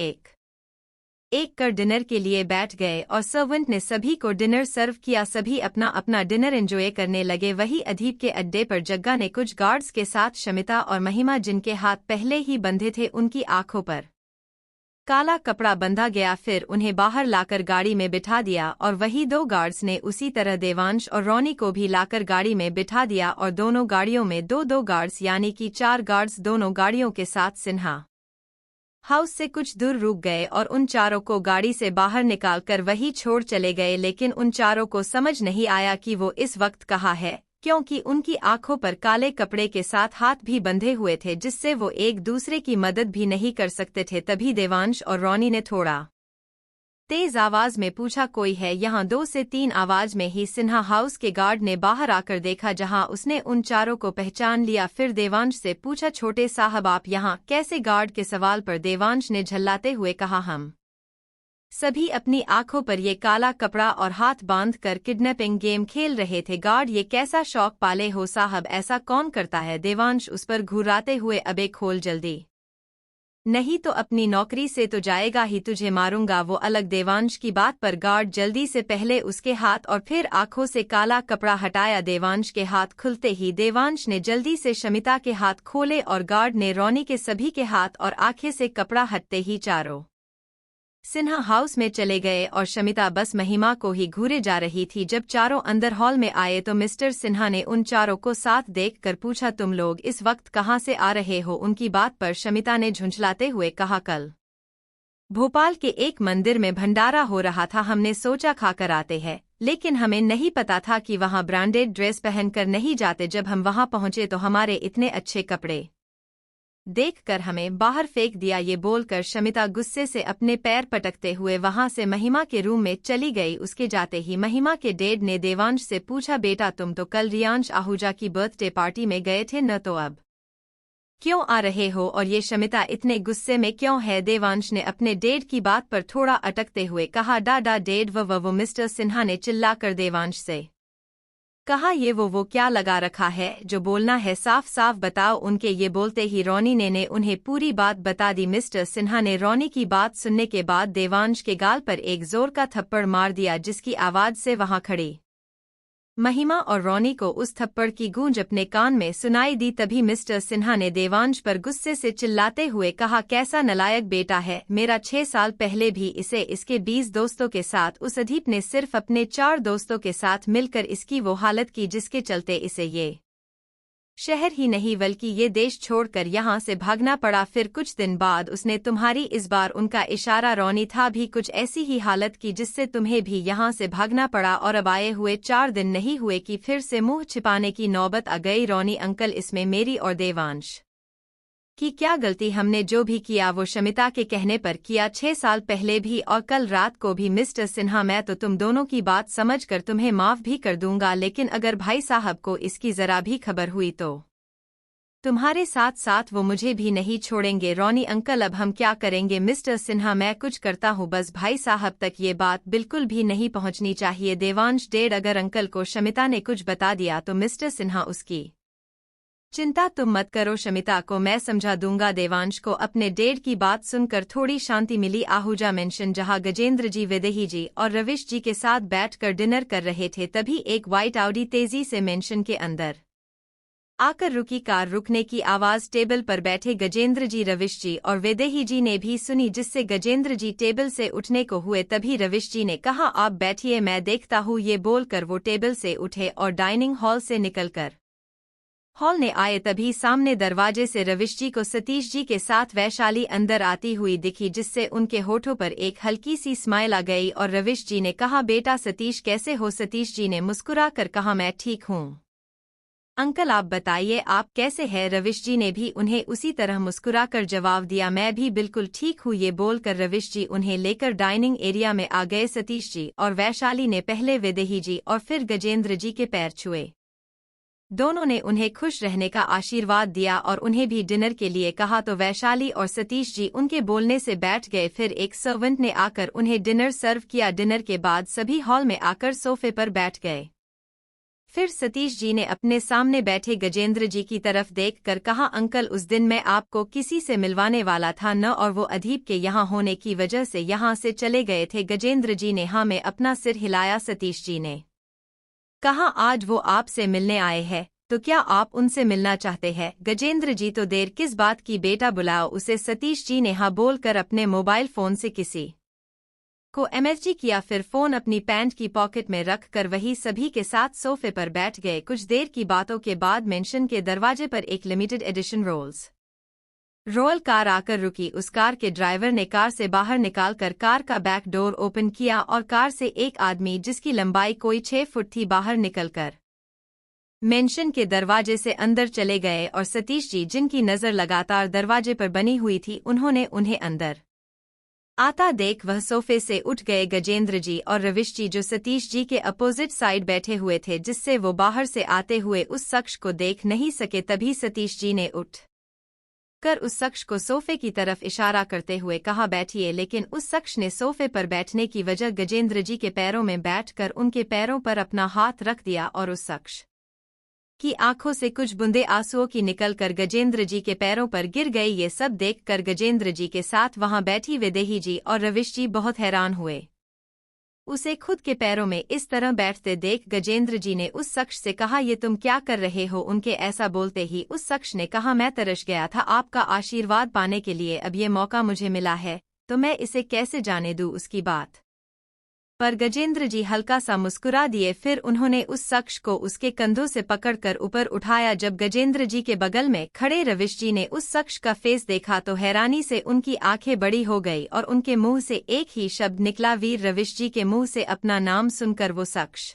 A: एक कर डिनर के लिए बैठ गए और सर्वेंट ने सभी को डिनर सर्व किया। सभी अपना अपना डिनर एंजॉय करने लगे। वही अदीप के अड्डे पर जग्गा ने कुछ गार्ड्स के साथ शमिता और महिमा, जिनके हाथ पहले ही बंधे थे, उनकी आंखों पर काला कपड़ा बंधा गया। फिर उन्हें बाहर लाकर गाड़ी में बिठा दिया और वही 2 गार्ड्स ने उसी तरह देवांश और रोनी को भी लाकर गाड़ी में बिठा दिया और दोनों गाड़ियों में 2-2 गार्ड्स यानी कि 4 गार्ड्स दोनों गाड़ियों के साथ सिन्हा हाउस से कुछ दूर रुक गए और उन चारों को गाड़ी से बाहर निकालकर वही छोड़ चले गए। लेकिन उन चारों को समझ नहीं आया कि वो इस वक्त कहाँ है। क्योंकि उनकी आंखों पर काले कपड़े के साथ हाथ भी बंधे हुए थे जिससे वो एक दूसरे की मदद भी नहीं कर सकते थे। तभी देवांश और रोनी ने थोड़ा तेज आवाज में पूछा, कोई है यहाँ? 2 से 3 आवाज में ही सिन्हा हाउस के गार्ड ने बाहर आकर देखा, जहाँ उसने उन चारों को पहचान लिया। फिर देवांश से पूछा, छोटे साहब आप यहाँ कैसे? गार्ड के सवाल पर देवांश ने झल्लाते हुए कहा, हम सभी अपनी आंखों पर ये काला कपड़ा और हाथ बांध कर किडनैपिंग गेम खेल रहे थे। गार्ड, ये कैसा शौक पाले हो साहब? ऐसा कौन करता है? देवांश उस पर घुराते हुए, अबे खोल जल्दी, नहीं तो अपनी नौकरी से तो जाएगा ही, तुझे मारूंगा। वो अलग। देवांश की बात पर गार्ड जल्दी से पहले उसके हाथ और फिर आंखों से काला कपड़ा हटाया। देवांश के हाथ खुलते ही देवांश ने जल्दी से शमिता के हाथ खोले और गार्ड ने रोनी के सभी के हाथ और आंखें से कपड़ा हटते ही चारों सिन्हा हाउस में चले गए और शमिता बस महिमा को ही घूरे जा रही थी। जब चारों अंदर हॉल में आए तो मिस्टर सिन्हा ने उन चारों को साथ देखकर पूछा, तुम लोग इस वक्त कहाँ से आ रहे हो? उनकी बात पर शमिता ने झुंझलाते हुए कहा, कल भोपाल के एक मंदिर में भंडारा हो रहा था, हमने सोचा खाकर आते हैं, लेकिन हमें नहीं पता था कि वहाँ ब्रांडेड ड्रेस पहनकर नहीं जाते। जब हम वहाँ पहुँचे तो हमारे इतने अच्छे कपड़े देखकर हमें बाहर फेंक दिया। ये बोलकर शमिता गुस्से से अपने पैर पटकते हुए वहां से महिमा के रूम में चली गई। उसके जाते ही महिमा के डैड ने देवांश से पूछा, बेटा तुम तो कल रियांश आहूजा की बर्थडे पार्टी में गए थे न, तो अब क्यों आ रहे हो? और ये शमिता इतने गुस्से में क्यों है? देवांश ने अपने डैड की बात पर थोड़ा अटकते हुए कहा, डाडा डैड वो मिस्टर सिन्हा ने चिल्लाकर देवांश से कहा, ये वो क्या लगा रखा है? जो बोलना है साफ साफ बताओ। उनके ये बोलते ही रोनी ने उन्हें पूरी बात बता दी। मिस्टर सिन्हा ने रोनी की बात सुनने के बाद देवांश के गाल पर एक जोर का थप्पड़ मार दिया, जिसकी आवाज से वहां खड़ी महिमा और रोनी को उस थप्पड़ की गूंज अपने कान में सुनाई दी। तभी मिस्टर सिन्हा ने देवांश पर गुस्से से चिल्लाते हुए कहा, कैसा नालायक बेटा है मेरा! 6 साल पहले भी इसे इसके 20 दोस्तों के साथ उस अधीप ने सिर्फ अपने 4 दोस्तों के साथ मिलकर इसकी वो हालत की, जिसके चलते इसे ये शहर ही नहीं बल्कि ये देश छोड़कर यहाँ से भागना पड़ा। फिर कुछ दिन बाद उसने तुम्हारी, इस बार उनका इशारा रोनी था, भी कुछ ऐसी ही हालत की जिससे तुम्हें भी यहाँ से भागना पड़ा। और अब आए हुए 4 दिन नहीं हुए कि फिर से मुंह छिपाने की नौबत आ गई। रोनी अंकल, इसमें मेरी और देवांश की क्या गलती? हमने जो भी किया वो शमिता के कहने पर किया, 6 साल पहले भी और कल रात को भी। मिस्टर सिन्हा, मैं तो तुम दोनों की बात समझकर तुम्हें माफ भी कर दूंगा, लेकिन अगर भाई साहब को इसकी जरा भी खबर हुई तो तुम्हारे साथ साथ वो मुझे भी नहीं छोड़ेंगे। रोनी अंकल, अब हम क्या करेंगे? मिस्टर सिन्हा, मैं कुछ करता हूँ, बस भाई साहब तक ये बात बिल्कुल भी नहीं पहुँचनी चाहिए। देवांश डैड, अगर अंकल को शमिता ने कुछ बता दिया तो मिस्टर सिन्हा उसकी चिंता तुम मत करो, शमिता को मैं समझा दूंगा। देवांश को अपने डैड की बात सुनकर थोड़ी शांति मिली। आहूजा मेंशन, जहां गजेंद्र जी, वैदेही जी और रविश जी के साथ बैठकर डिनर कर रहे थे, तभी एक व्हाइट ऑडी तेजी से मेंशन के अंदर आकर रुकी। कार रुकने की आवाज टेबल पर बैठे गजेंद्र जी, रविश जी और वैदेही जी ने भी सुनी, जिससे गजेंद्र जी टेबल से उठने को हुए। तभी रविश जी ने कहा, आप बैठिए, मैं देखता हूँ। ये बोलकर वो टेबल से उठे और डाइनिंग हॉल से निकलकर हॉल ने आए। तभी सामने दरवाजे से रविश जी को सतीश जी के साथ वैशाली अंदर आती हुई दिखी, जिससे उनके होठों पर एक हल्की सी स्माइल आ गई। और रविश जी ने कहा, बेटा सतीश कैसे हो? सतीश जी ने मुस्कुराकर कहा, मैं ठीक हूँ अंकल, आप बताइए आप कैसे हैं? रविश जी ने भी उन्हें उसी तरह मुस्कुराकर जवाब दिया, मैं भी बिल्कुल ठीक हूँ। ये बोलकर रविश जी उन्हें लेकर डाइनिंग एरिया में आ गए। सतीश जी और वैशाली ने पहले वैदेही जी और फिर गजेंद्र जी के पैर छुए। दोनों ने उन्हें खुश रहने का आशीर्वाद दिया और उन्हें भी डिनर के लिए कहा, तो वैशाली और सतीश जी उनके बोलने से बैठ गए। फिर एक सर्वेंट ने आकर उन्हें डिनर सर्व किया। डिनर के बाद सभी हॉल में आकर सोफे पर बैठ गए। फिर सतीश जी ने अपने सामने बैठे गजेंद्र जी की तरफ देखकर कहा, अंकल, उस दिन मैं आपको किसी से मिलवाने वाला था न, और वो अधीप के यहाँ होने की वजह से यहाँ से चले गए थे। गजेंद्र जी ने हाँ में अपना सिर हिलाया। सतीश जी ने कहा, आज वो आपसे मिलने आए हैं, तो क्या आप उनसे मिलना चाहते हैं? गजेंद्र जी, तो देर किस बात की, बेटा बुलाओ उसे। सतीश जी ने हाँ बोलकर अपने मोबाइल फोन से किसी को एमएसजी किया, फिर फोन अपनी पैंट की पॉकेट में रख कर वही सभी के साथ सोफे पर बैठ गए। कुछ देर की बातों के बाद मेंशन के दरवाजे पर एक limited edition Rolls Royce car आकर रुकी। उस कार के ड्राइवर ने कार से बाहर निकालकर कार का बैक डोर ओपन किया और कार से एक आदमी, जिसकी लंबाई कोई 6 फुट थी, बाहर निकलकर मेंशन के दरवाजे से अंदर चले गए और सतीश जी, जिनकी नज़र लगातार दरवाजे पर बनी हुई थी, उन्होंने उन्हें अंदर आता देख वह सोफे से उठ गए। गजेंद्र जी और रविश जी, जो सतीश जी के अपोजिट साइड बैठे हुए थे, जिससे वो बाहर से आते हुए उस शख्स को देख नहीं सके, तभी सतीश जी ने उठ कर उस शख्स को सोफे की तरफ इशारा करते हुए कहा, बैठिए। लेकिन उस शख्स ने सोफे पर बैठने की वजह गजेंद्र जी के पैरों में बैठकर उनके पैरों पर अपना हाथ रख दिया और उस शख्स की आंखों से कुछ बूंदे आंसुओं की निकलकर गजेंद्र जी के पैरों पर गिर गई। ये सब देखकर गजेंद्र जी के साथ वहां बैठी वैदेही जी और रविश जी बहुत हैरान हुए। उसे खुद के पैरों में इस तरह बैठते देख गजेंद्र जी ने उस शख्स से कहा, ये तुम क्या कर रहे हो? उनके ऐसा बोलते ही उस शख्स ने कहा, मैं तरस गया था आपका आशीर्वाद पाने के लिए, अब ये मौका मुझे मिला है तो मैं इसे कैसे जाने दूं उसकी बात पर गजेंद्र जी हल्का सा मुस्कुरा दिए। फिर उन्होंने उस शख्स को उसके कंधों से पकड़कर ऊपर उठाया। जब गजेंद्र जी के बगल में खड़े रविश जी ने उस शख्स का फेस देखा तो हैरानी से उनकी आंखें बड़ी हो गई और उनके मुंह से एक ही शब्द निकला, वीर। रविश जी के मुंह से अपना नाम सुनकर वो शख्स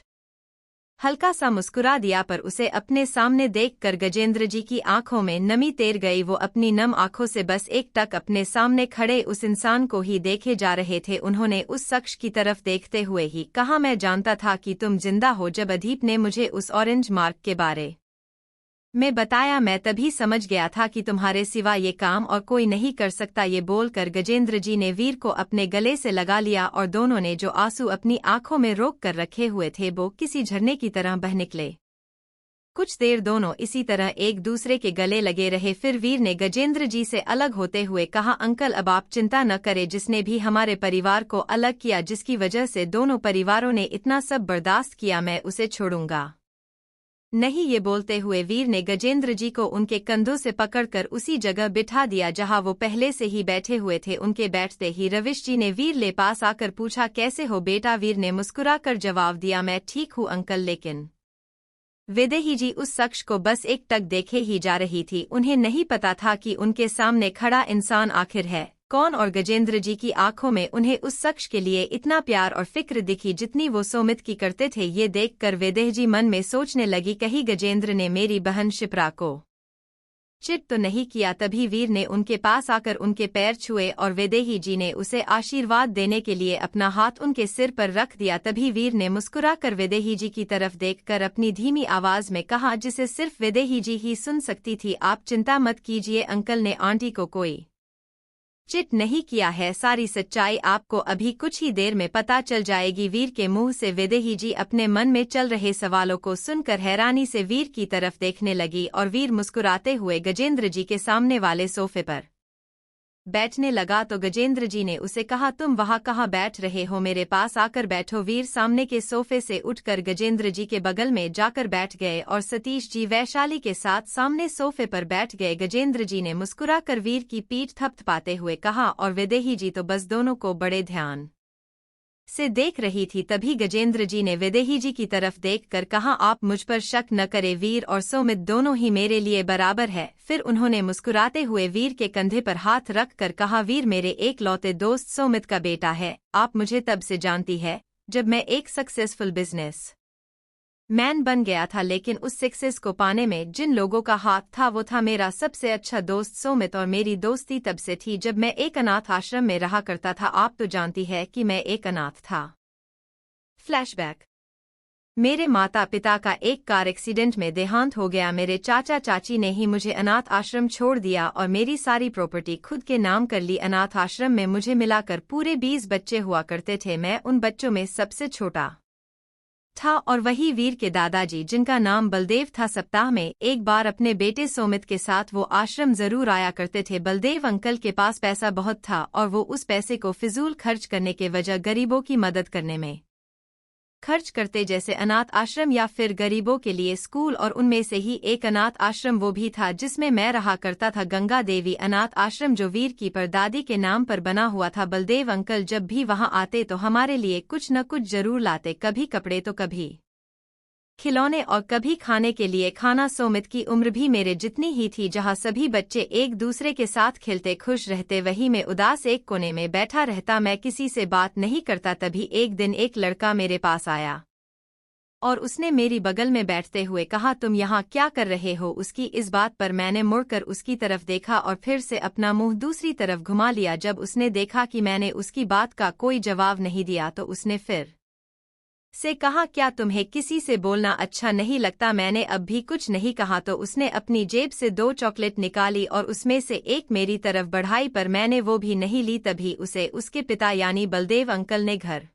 A: हल्का सा मुस्कुरा दिया, पर उसे अपने सामने देखकर गजेंद्र जी की आंखों में नमी तैर गई। वो अपनी नम आंखों से बस एक टक अपने सामने खड़े उस इंसान को ही देखे जा रहे थे। उन्होंने उस शख्स की तरफ देखते हुए ही कहा, मैं जानता था कि तुम जिंदा हो। जब अदीप ने मुझे उस ऑरेंज मार्क के बारे में बताया, मैं तभी समझ गया था कि तुम्हारे सिवा ये काम और कोई नहीं कर सकता। ये बोलकर गजेंद्र जी ने वीर को अपने गले से लगा लिया और दोनों ने जो आंसू अपनी आंखों में रोक कर रखे हुए थे वो किसी झरने की तरह बह निकले। कुछ देर दोनों इसी तरह एक दूसरे के गले लगे रहे। फिर वीर ने गजेंद्र जी से अलग होते हुए कहा, अंकल अब आप चिंता न करें, जिसने भी हमारे परिवार को अलग किया, जिसकी वजह से दोनों परिवारों ने इतना सब बर्दाश्त किया, मैं उसे छोड़ूंगा नहीं। ये बोलते हुए वीर ने गजेंद्र जी को उनके कंधों से पकड़कर उसी जगह बिठा दिया जहां वो पहले से ही बैठे हुए थे। उनके बैठते ही रविश जी ने वीर ले पास आकर पूछा, कैसे हो बेटा? वीर ने मुस्कुराकर जवाब दिया, मैं ठीक हूं अंकल। लेकिन वैदेही जी उस शख्स को बस एक टक देखे ही जा रही थी। उन्हें नहीं पता था कि उनके सामने खड़ा इंसान आखिर है कौन, और गजेंद्र जी की आंखों में उन्हें उस शख्स के लिए इतना प्यार और फिक्र दिखी जितनी वो सुमित की करते थे। ये देखकर वैदेही जी मन में सोचने लगी, कहीं गजेंद्र ने मेरी बहन शिप्रा को चिट तो नहीं किया। तभी वीर ने उनके पास आकर उनके पैर छुए और वैदेही जी ने उसे आशीर्वाद देने के लिए अपना हाथ उनके सिर पर रख दिया। तभी वीर ने मुस्कुराकर वैदेही जी की तरफ देखकर अपनी धीमी आवाज में कहा, जिसे सिर्फ वैदेही जी ही सुन सकती थी, आप चिंता मत कीजिए, अंकल ने आंटी को कोई चिट नहीं किया है। सारी सच्चाई आपको अभी कुछ ही देर में पता चल जाएगी। वीर के मुंह से वैदेही जी अपने मन में चल रहे सवालों को सुनकर हैरानी से वीर की तरफ देखने लगी और वीर मुस्कुराते हुए गजेंद्र जी के सामने वाले सोफे पर बैठने लगा तो गजेंद्र जी ने उसे कहा, तुम वहां कहाँ बैठ रहे हो? मेरे पास आकर बैठो। वीर सामने के सोफे से उठकर गजेंद्र जी के बगल में जाकर बैठ गए और सतीश जी वैशाली के साथ सामने सोफे पर बैठ गए। गजेंद्र जी ने मुस्कुराकर वीर की पीठ थपथपाते हुए कहा, और वैदेही जी तो बस दोनों को बड़े ध्यान से देख रही थी। तभी गजेंद्र जी ने वैदेही जी की तरफ देखकर कहा, आप मुझ पर शक न करे, वीर और सुमित दोनों ही मेरे लिए बराबर है। फिर उन्होंने मुस्कुराते हुए वीर के कंधे पर हाथ रख कर कहा, वीर मेरे एक लौते दोस्त सुमित का बेटा है। आप मुझे तब से जानती है जब मैं एक सक्सेसफुल बिजनेस मैन बन गया था, लेकिन उस सक्सेस को पाने में जिन लोगों का हाथ था वो था मेरा सबसे अच्छा दोस्त सुमित, और मेरी दोस्ती तब से थी जब मैं एक अनाथ आश्रम में रहा करता था। आप तो जानती है कि मैं एक अनाथ था। फ्लैशबैक, मेरे माता पिता का एक कार एक्सीडेंट में देहांत हो गया। मेरे चाचा चाची ने ही मुझे अनाथ आश्रम छोड़ दिया और मेरी सारी प्रॉपर्टी खुद के नाम कर ली। अनाथ आश्रम में मुझे मिलाकर पूरे 20 बच्चे हुआ करते थे। मैं उन बच्चों में सबसे छोटा था और वही वीर के दादाजी, जिनका नाम बलदेव था, सप्ताह में एक बार अपने बेटे सुमित के साथ वो आश्रम जरूर आया करते थे। बलदेव अंकल के पास पैसा बहुत था और वो उस पैसे को फिजूल खर्च करने के वजह गरीबों की मदद करने में खर्च करते, जैसे अनाथ आश्रम या फिर गरीबों के लिए स्कूल। और उनमें से ही एक अनाथ आश्रम वो भी था जिसमें मैं रहा करता था, गंगा देवी अनाथ आश्रम, जो वीर की परदादी के नाम पर बना हुआ था। बलदेव अंकल जब भी वहां आते तो हमारे लिए कुछ न कुछ जरूर लाते, कभी कपड़े तो कभी खिलौने और कभी खाने के लिए खाना। सुमित की उम्र भी मेरे जितनी ही थी। जहां सभी बच्चे एक दूसरे के साथ खेलते खुश रहते, वही मैं उदास एक कोने में बैठा रहता। मैं किसी से बात नहीं करता। तभी एक दिन एक लड़का मेरे पास आया। और उसने मेरी बगल में बैठते हुए कहा, तुम यहाँ क्या कर रहे हो? उसकी इस बात पर मैंने मुड़कर उसकी तरफ देखा और फिर से अपना मुंह दूसरी तरफ घुमा लिया। जब उसने देखा कि मैंने उसकी बात का कोई जवाब नहीं दिया तो उसने फिर से कहा, क्या तुम्हें किसी से बोलना अच्छा नहीं लगता? मैंने अब भी कुछ नहीं कहा तो उसने अपनी जेब से 2 चॉकलेट निकाली और उसमें से एक मेरी तरफ बढ़ाई, पर मैंने वो भी नहीं ली। तभी उसे उसके पिता यानी बलदेव अंकल ने घर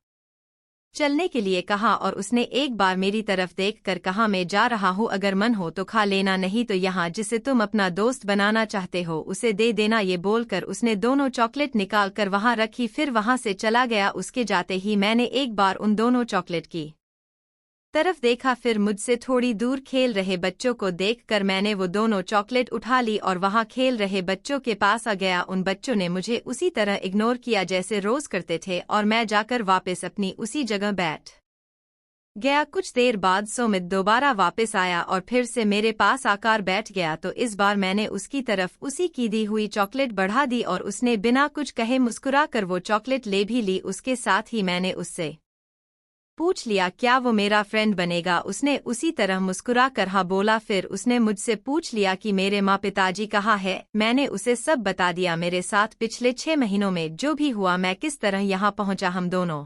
A: चलने के लिए कहा और उसने एक बार मेरी तरफ देखकर कहा, मैं जा रहा हूँ, अगर मन हो तो खा लेना, नहीं तो यहाँ जिसे तुम अपना दोस्त बनाना चाहते हो उसे दे देना। ये बोलकर उसने दोनों चॉकलेट निकाल कर वहाँ रखी, फिर वहाँ से चला गया। उसके जाते ही मैंने एक बार उन दोनों चॉकलेट की तरफ देखा, फिर मुझसे थोड़ी दूर खेल रहे बच्चों को देखकर मैंने वो दोनों चॉकलेट उठा ली और वहाँ खेल रहे बच्चों के पास आ गया। उन बच्चों ने मुझे उसी तरह इग्नोर किया जैसे रोज करते थे और मैं जाकर वापस अपनी उसी जगह बैठ गया। कुछ देर बाद सुमित दोबारा वापस आया और फिर से मेरे पास आकर बैठ गया, तो इस बार मैंने उसकी तरफ उसी की दी हुई चॉकलेट बढ़ा दी और उसने बिना कुछ कहे मुस्कुरा कर वो चॉकलेट ले भी ली। उसके साथ ही मैंने उससे पूछ लिया, क्या वो मेरा फ्रेंड बनेगा? उसने उसी तरह मुस्कुरा कर हाँ बोला। फिर उसने मुझसे पूछ लिया कि मेरे माँ पिताजी कहाँ है। मैंने उसे सब बता दिया, मेरे साथ पिछले 6 महीनों में जो भी हुआ, मैं किस तरह यहाँ पहुँचा। हम दोनों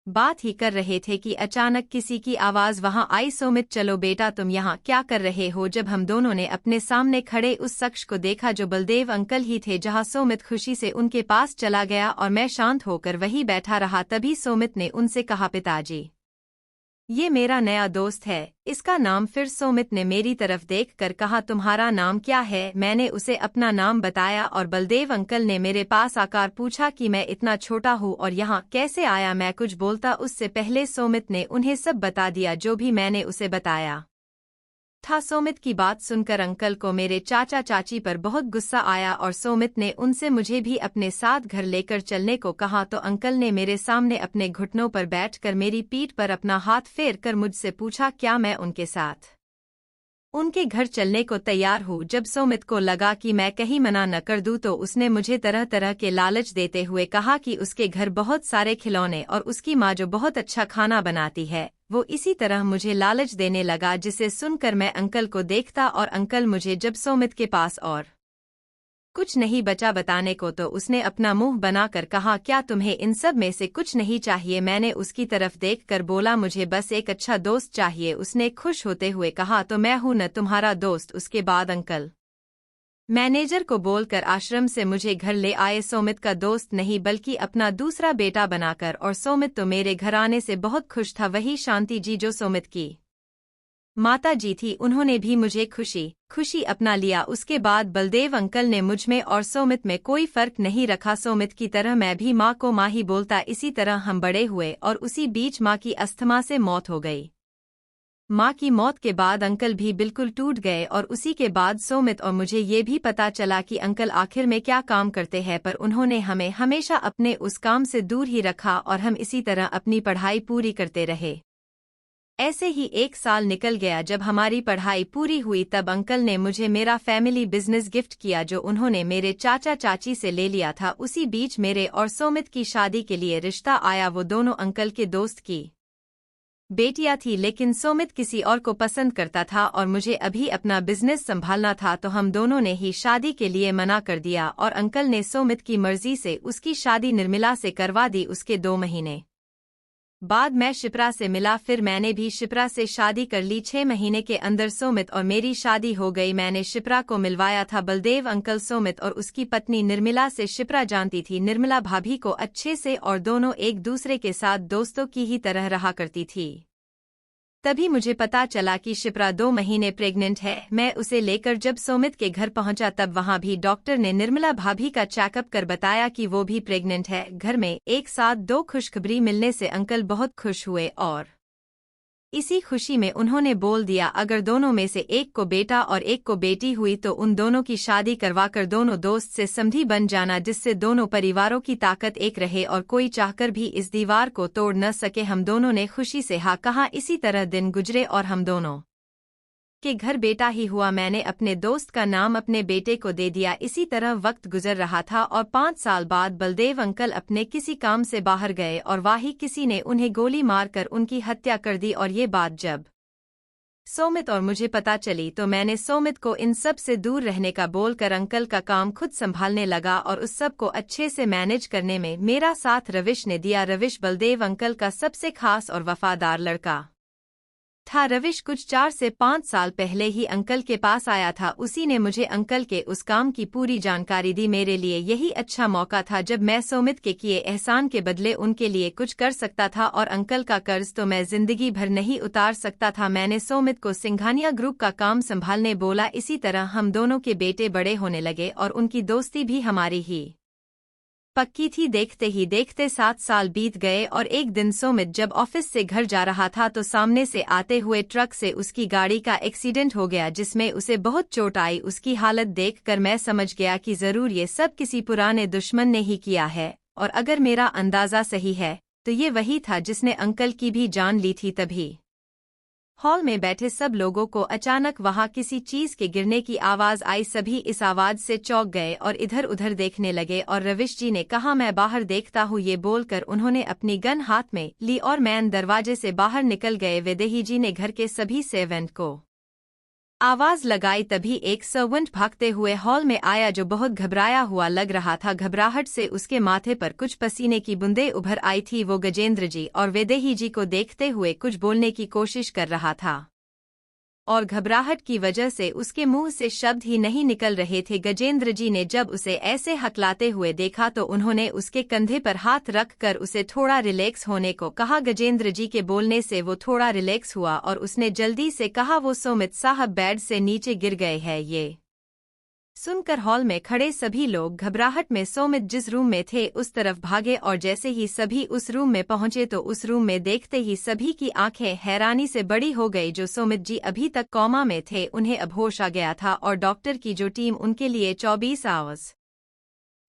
A: बात ही कर रहे थे कि अचानक किसी की आवाज़ वहाँ आई, सुमित चलो बेटा, तुम यहाँ क्या कर रहे हो? जब हम दोनों ने अपने सामने खड़े उस शख्स को देखा जो बलदेव अंकल ही थे, जहाँ सुमित खुशी से उनके पास चला गया और मैं शांत होकर वहीं बैठा रहा। तभी सुमित ने उनसे कहा, पिताजी ये मेरा नया दोस्त है, इसका नाम। फिर सुमित ने मेरी तरफ देखकर कहा, तुम्हारा नाम क्या है? मैंने उसे अपना नाम बताया और बलदेव अंकल ने मेरे पास आकर पूछा कि मैं इतना छोटा हूँ और यहाँ कैसे आया। मैं कुछ बोलता उससे पहले सुमित ने उन्हें सब बता दिया जो भी मैंने उसे बताया था। सुमित की बात सुनकर अंकल को मेरे चाचा चाची पर बहुत गुस्सा आया और सुमित ने उनसे मुझे भी अपने साथ घर लेकर चलने को कहा। तो अंकल ने मेरे सामने अपने घुटनों पर बैठकर मेरी पीठ पर अपना हाथ फेर कर मुझसे पूछा, क्या मैं उनके साथ उनके घर चलने को तैयार हूँ? जब सुमित को लगा कि मैं कहीं मना न कर दूँ तो उसने मुझे तरह तरह के लालच देते हुए कहा कि उसके घर बहुत सारे खिलौने और उसकी माँ जो बहुत अच्छा खाना बनाती है, वो इसी तरह मुझे लालच देने लगा। जिसे सुनकर मैं अंकल को देखता और अंकल मुझे जब सुमित के पास और कुछ नहीं बचा बताने को तो उसने अपना मुंह बनाकर कहा, क्या तुम्हें इन सब में से कुछ नहीं चाहिए? मैंने उसकी तरफ देखकर बोला, मुझे बस एक अच्छा दोस्त चाहिए। उसने खुश होते हुए कहा, तो मैं हूं न तुम्हारा दोस्त। उसके बाद अंकल मैनेजर को बोलकर आश्रम से मुझे घर ले आए, सुमित का दोस्त नहीं बल्कि अपना दूसरा बेटा बनाकर। और सुमित तो मेरे घर आने से बहुत खुश था। वही शांति जी जो सुमित की माता जी थी, उन्होंने भी मुझे खुशी अपना लिया। उसके बाद बलदेव अंकल ने मुझ में और सुमित में कोई फर्क नहीं रखा। सुमित की तरह मैं भी माँ को माँ ही बोलता। इसी तरह हम बड़े हुए और उसी बीच माँ की अस्थमा से मौत हो गई। माँ की मौत के बाद अंकल भी बिल्कुल टूट गए और उसी के बाद सुमित और मुझे ये भी पता चला कि अंकल आखिर में क्या काम करते हैं, पर उन्होंने हमें हमेशा अपने उस काम से दूर ही रखा और हम इसी तरह अपनी पढ़ाई पूरी करते रहे। ऐसे ही 1 साल निकल गया। जब हमारी पढ़ाई पूरी हुई तब अंकल ने मुझे मेरा फैमिली बिजनेस गिफ्ट किया जो उन्होंने मेरे चाचा चाची से ले लिया था। उसी बीच मेरे और सुमित की शादी के लिए रिश्ता आया। वो दोनों अंकल के दोस्त की बेटियां थी, लेकिन सुमित किसी और को पसंद करता था और मुझे अभी अपना बिजनेस संभालना था, तो हम दोनों ने ही शादी के लिए मना कर दिया और अंकल ने सुमित की मर्जी से उसकी शादी निर्मला से करवा दी। उसके 2 महीने बाद मैं शिप्रा से मिला, फिर मैंने भी शिप्रा से शादी कर ली। 6 महीने के अंदर सुमित और मेरी शादी हो गई। मैंने शिप्रा को मिलवाया था बलदेव अंकल। सुमित और उसकी पत्नी निर्मला से शिप्रा जानती थी निर्मला भाभी को अच्छे से और दोनों एक दूसरे के साथ दोस्तों की ही तरह रहा करती थी। तभी मुझे पता चला कि शिप्रा 2 महीने प्रेग्नेंट है। मैं उसे लेकर जब सुमित के घर पहुंचा तब वहां भी डॉक्टर ने निर्मला भाभी का चेकअप कर बताया कि वो भी प्रेग्नेंट है। घर में एक साथ 2 खुशखबरी मिलने से अंकल बहुत खुश हुए और इसी खुशी में उन्होंने बोल दिया, अगर दोनों में से एक को बेटा और एक को बेटी हुई तो उन दोनों की शादी करवाकर दोनों दोस्त से समधी बन जाना, जिससे दोनों परिवारों की ताकत एक रहे और कोई चाहकर भी इस दीवार को तोड़ न सके। हम दोनों ने खुशी से हाँ कहा। इसी तरह दिन गुजरे और हम दोनों के घर बेटा ही हुआ। मैंने अपने दोस्त का नाम अपने बेटे को दे दिया। इसी तरह वक्त गुजर रहा था और 5 साल बाद बलदेव अंकल अपने किसी काम से बाहर गए और वहीं किसी ने उन्हें गोली मारकर उनकी हत्या कर दी। और ये बात जब सोमित और मुझे पता चली तो मैंने सोमित को इन सब से दूर रहने का बोलकर अंकल का काम खुद संभालने लगा और उस सब को अच्छे से मैनेज करने में मेरा साथ रविश ने दिया। रविश बलदेव अंकल का सबसे खास और वफादार लड़का था। रविश कुछ 4 से 5 साल पहले ही अंकल के पास आया था। उसी ने मुझे अंकल के उस काम की पूरी जानकारी दी। मेरे लिए यही अच्छा मौका था जब मैं सोमित के किए एहसान के बदले उनके लिए कुछ कर सकता था और अंकल का कर्ज तो मैं जिंदगी भर नहीं उतार सकता था। मैंने सोमित को सिंघानिया ग्रुप का काम संभालने बोला। इसी तरह हम दोनों के बेटे बड़े होने लगे और उनकी दोस्ती भी हमारी ही पक्की थी। देखते ही देखते 7 साल बीत गए और एक दिन सोमित जब ऑफिस से घर जा रहा था तो सामने से आते हुए ट्रक से उसकी गाड़ी का एक्सीडेंट हो गया जिसमें उसे बहुत चोट आई। उसकी हालत देखकर मैं समझ गया कि जरूर ये सब किसी पुराने दुश्मन ने ही किया है और अगर मेरा अंदाजा सही है तो ये वही था जिसने अंकल की भी जान ली थी। तभी हॉल में बैठे सब लोगों को अचानक वहां किसी चीज के गिरने की आवाज आई। सभी इस आवाज से चौंक गए और इधर उधर देखने लगे और रविश जी ने कहा मैं बाहर देखता हूँ। ये बोलकर उन्होंने अपनी गन हाथ में ली और मैन दरवाजे से बाहर निकल गए। वैदेही जी ने घर के सभी सर्वेंट को आवाज लगाई। तभी एक सर्वेंट भागते हुए हॉल में आया जो बहुत घबराया हुआ लग रहा था। घबराहट से उसके माथे पर कुछ पसीने की बूंदें उभर आई थी। वो गजेंद्र जी और वैदेही जी को देखते हुए कुछ बोलने की कोशिश कर रहा था और घबराहट की वजह से उसके मुंह से शब्द ही नहीं निकल रहे थे। गजेंद्र जी ने जब उसे ऐसे हकलाते हुए देखा तो उन्होंने उसके कंधे पर हाथ रखकर उसे थोड़ा रिलैक्स होने को कहा। गजेंद्र जी के बोलने से वो थोड़ा रिलैक्स हुआ और उसने जल्दी से कहा वो सोमित साहब बेड से नीचे गिर गए हैं। ये सुनकर हॉल में खड़े सभी लोग घबराहट में सोमित जिस रूम में थे उस तरफ भागे और जैसे ही सभी उस रूम में पहुंचे तो उस रूम में देखते ही सभी की आंखें हैरानी से बड़ी हो गई। जो सोमित जी अभी तक कोमा में थे उन्हें अब होश आ गया था और डॉक्टर की जो टीम उनके लिए 24 आवर्स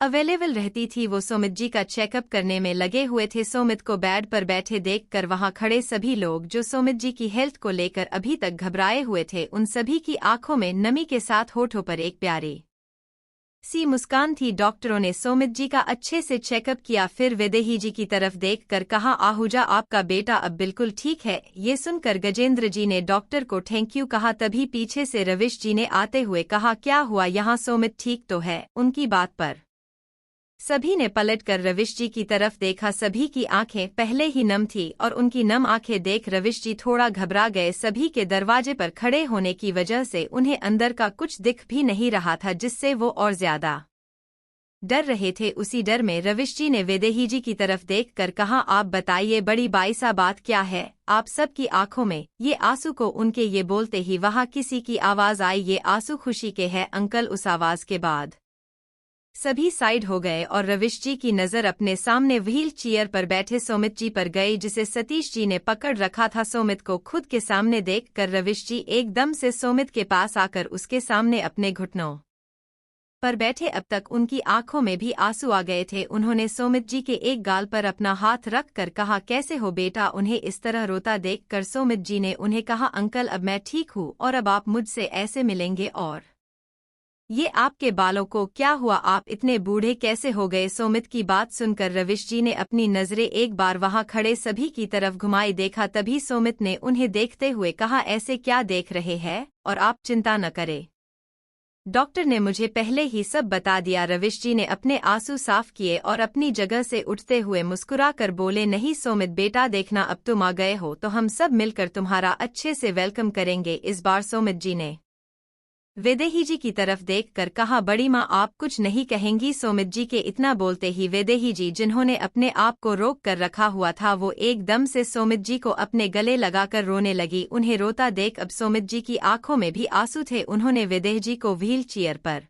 A: अवेलेबल रहती थी वो सोमित जी का चेकअप करने में लगे हुए थे। सोमित को बेड पर बैठे देखकर वहां खड़े सभी लोग जो सोमित जी की हेल्थ को लेकर अभी तक घबराए हुए थे उन सभी की आंखों में नमी के साथ होठों पर एक प्यारी सी मुस्कान थी। डॉक्टरों ने सोमित जी का अच्छे से चेकअप किया फिर वैदेही जी की तरफ देखकर कहा आहूजा आपका बेटा अब बिल्कुल ठीक है। ये सुनकर गजेंद्र जी ने डॉक्टर को थैंक यू कहा। तभी पीछे से रविश जी ने आते हुए कहा क्या हुआ यहाँ सोमित ठीक तो है। उनकी बात पर सभी ने पलटकर रविश जी की तरफ देखा। सभी की आंखें पहले ही नम थी और उनकी नम आंखें देख रविश जी थोड़ा घबरा गए। सभी के दरवाजे पर खड़े होने की वजह से उन्हें अंदर का कुछ दिख भी नहीं रहा था जिससे वो और ज्यादा डर रहे थे। उसी डर में रविश जी ने वैदेही जी की तरफ देखकर कहा आप बताइए बड़ी बाईसा बात क्या है। आप सब की आंखों में ये आंसू को उनके ये बोलते ही वहां किसी की आवाज आई ये आंसू खुशी के हैं अंकल। उस आवाज के बाद सभी साइड हो गए और रविश जी की नजर अपने सामने व्हील चेयर पर बैठे सोमित जी पर गई जिसे सतीश जी ने पकड़ रखा था। सोमित को खुद के सामने देखकर रविश जी एकदम से सोमित के पास आकर उसके सामने अपने घुटनों पर बैठे। अब तक उनकी आंखों में भी आंसू आ गए थे। उन्होंने सोमित जी के एक गाल पर अपना हाथ रखकर कहा कैसे हो बेटा। उन्हें इस तरह रोता देखकर सोमित जी ने उन्हें कहा अंकल अब मैं ठीक हूँ और अब आप मुझसे ऐसे मिलेंगे और ये आपके बालों को क्या हुआ आप इतने बूढ़े कैसे हो गए। सोमित की बात सुनकर रविश जी ने अपनी नजरें एक बार वहां खड़े सभी की तरफ घुमाई देखा। तभी सोमित ने उन्हें देखते हुए कहा ऐसे क्या देख रहे हैं और आप चिंता न करें डॉक्टर ने मुझे पहले ही सब बता दिया। रविश जी ने अपने आंसू साफ किए और अपनी जगह से उठते हुए मुस्कुराकर बोले नहीं सोमित बेटा देखना अब तुम आ गए हो तो हम सब मिलकर तुम्हारा अच्छे से वेलकम करेंगे। इस बार सोमित जी ने वैदेही जी की तरफ देखकर कहा बड़ी माँ आप कुछ नहीं कहेंगी। सोमित जी के इतना बोलते ही वैदेही जी जिन्होंने अपने आप को रोक कर रखा हुआ था वो एकदम से सोमित जी को अपने गले लगाकर रोने लगी। उन्हें रोता देख अब सोमित जी की आंखों में भी आंसू थे। उन्होंने वैदेही जी को व्हील चेयर पर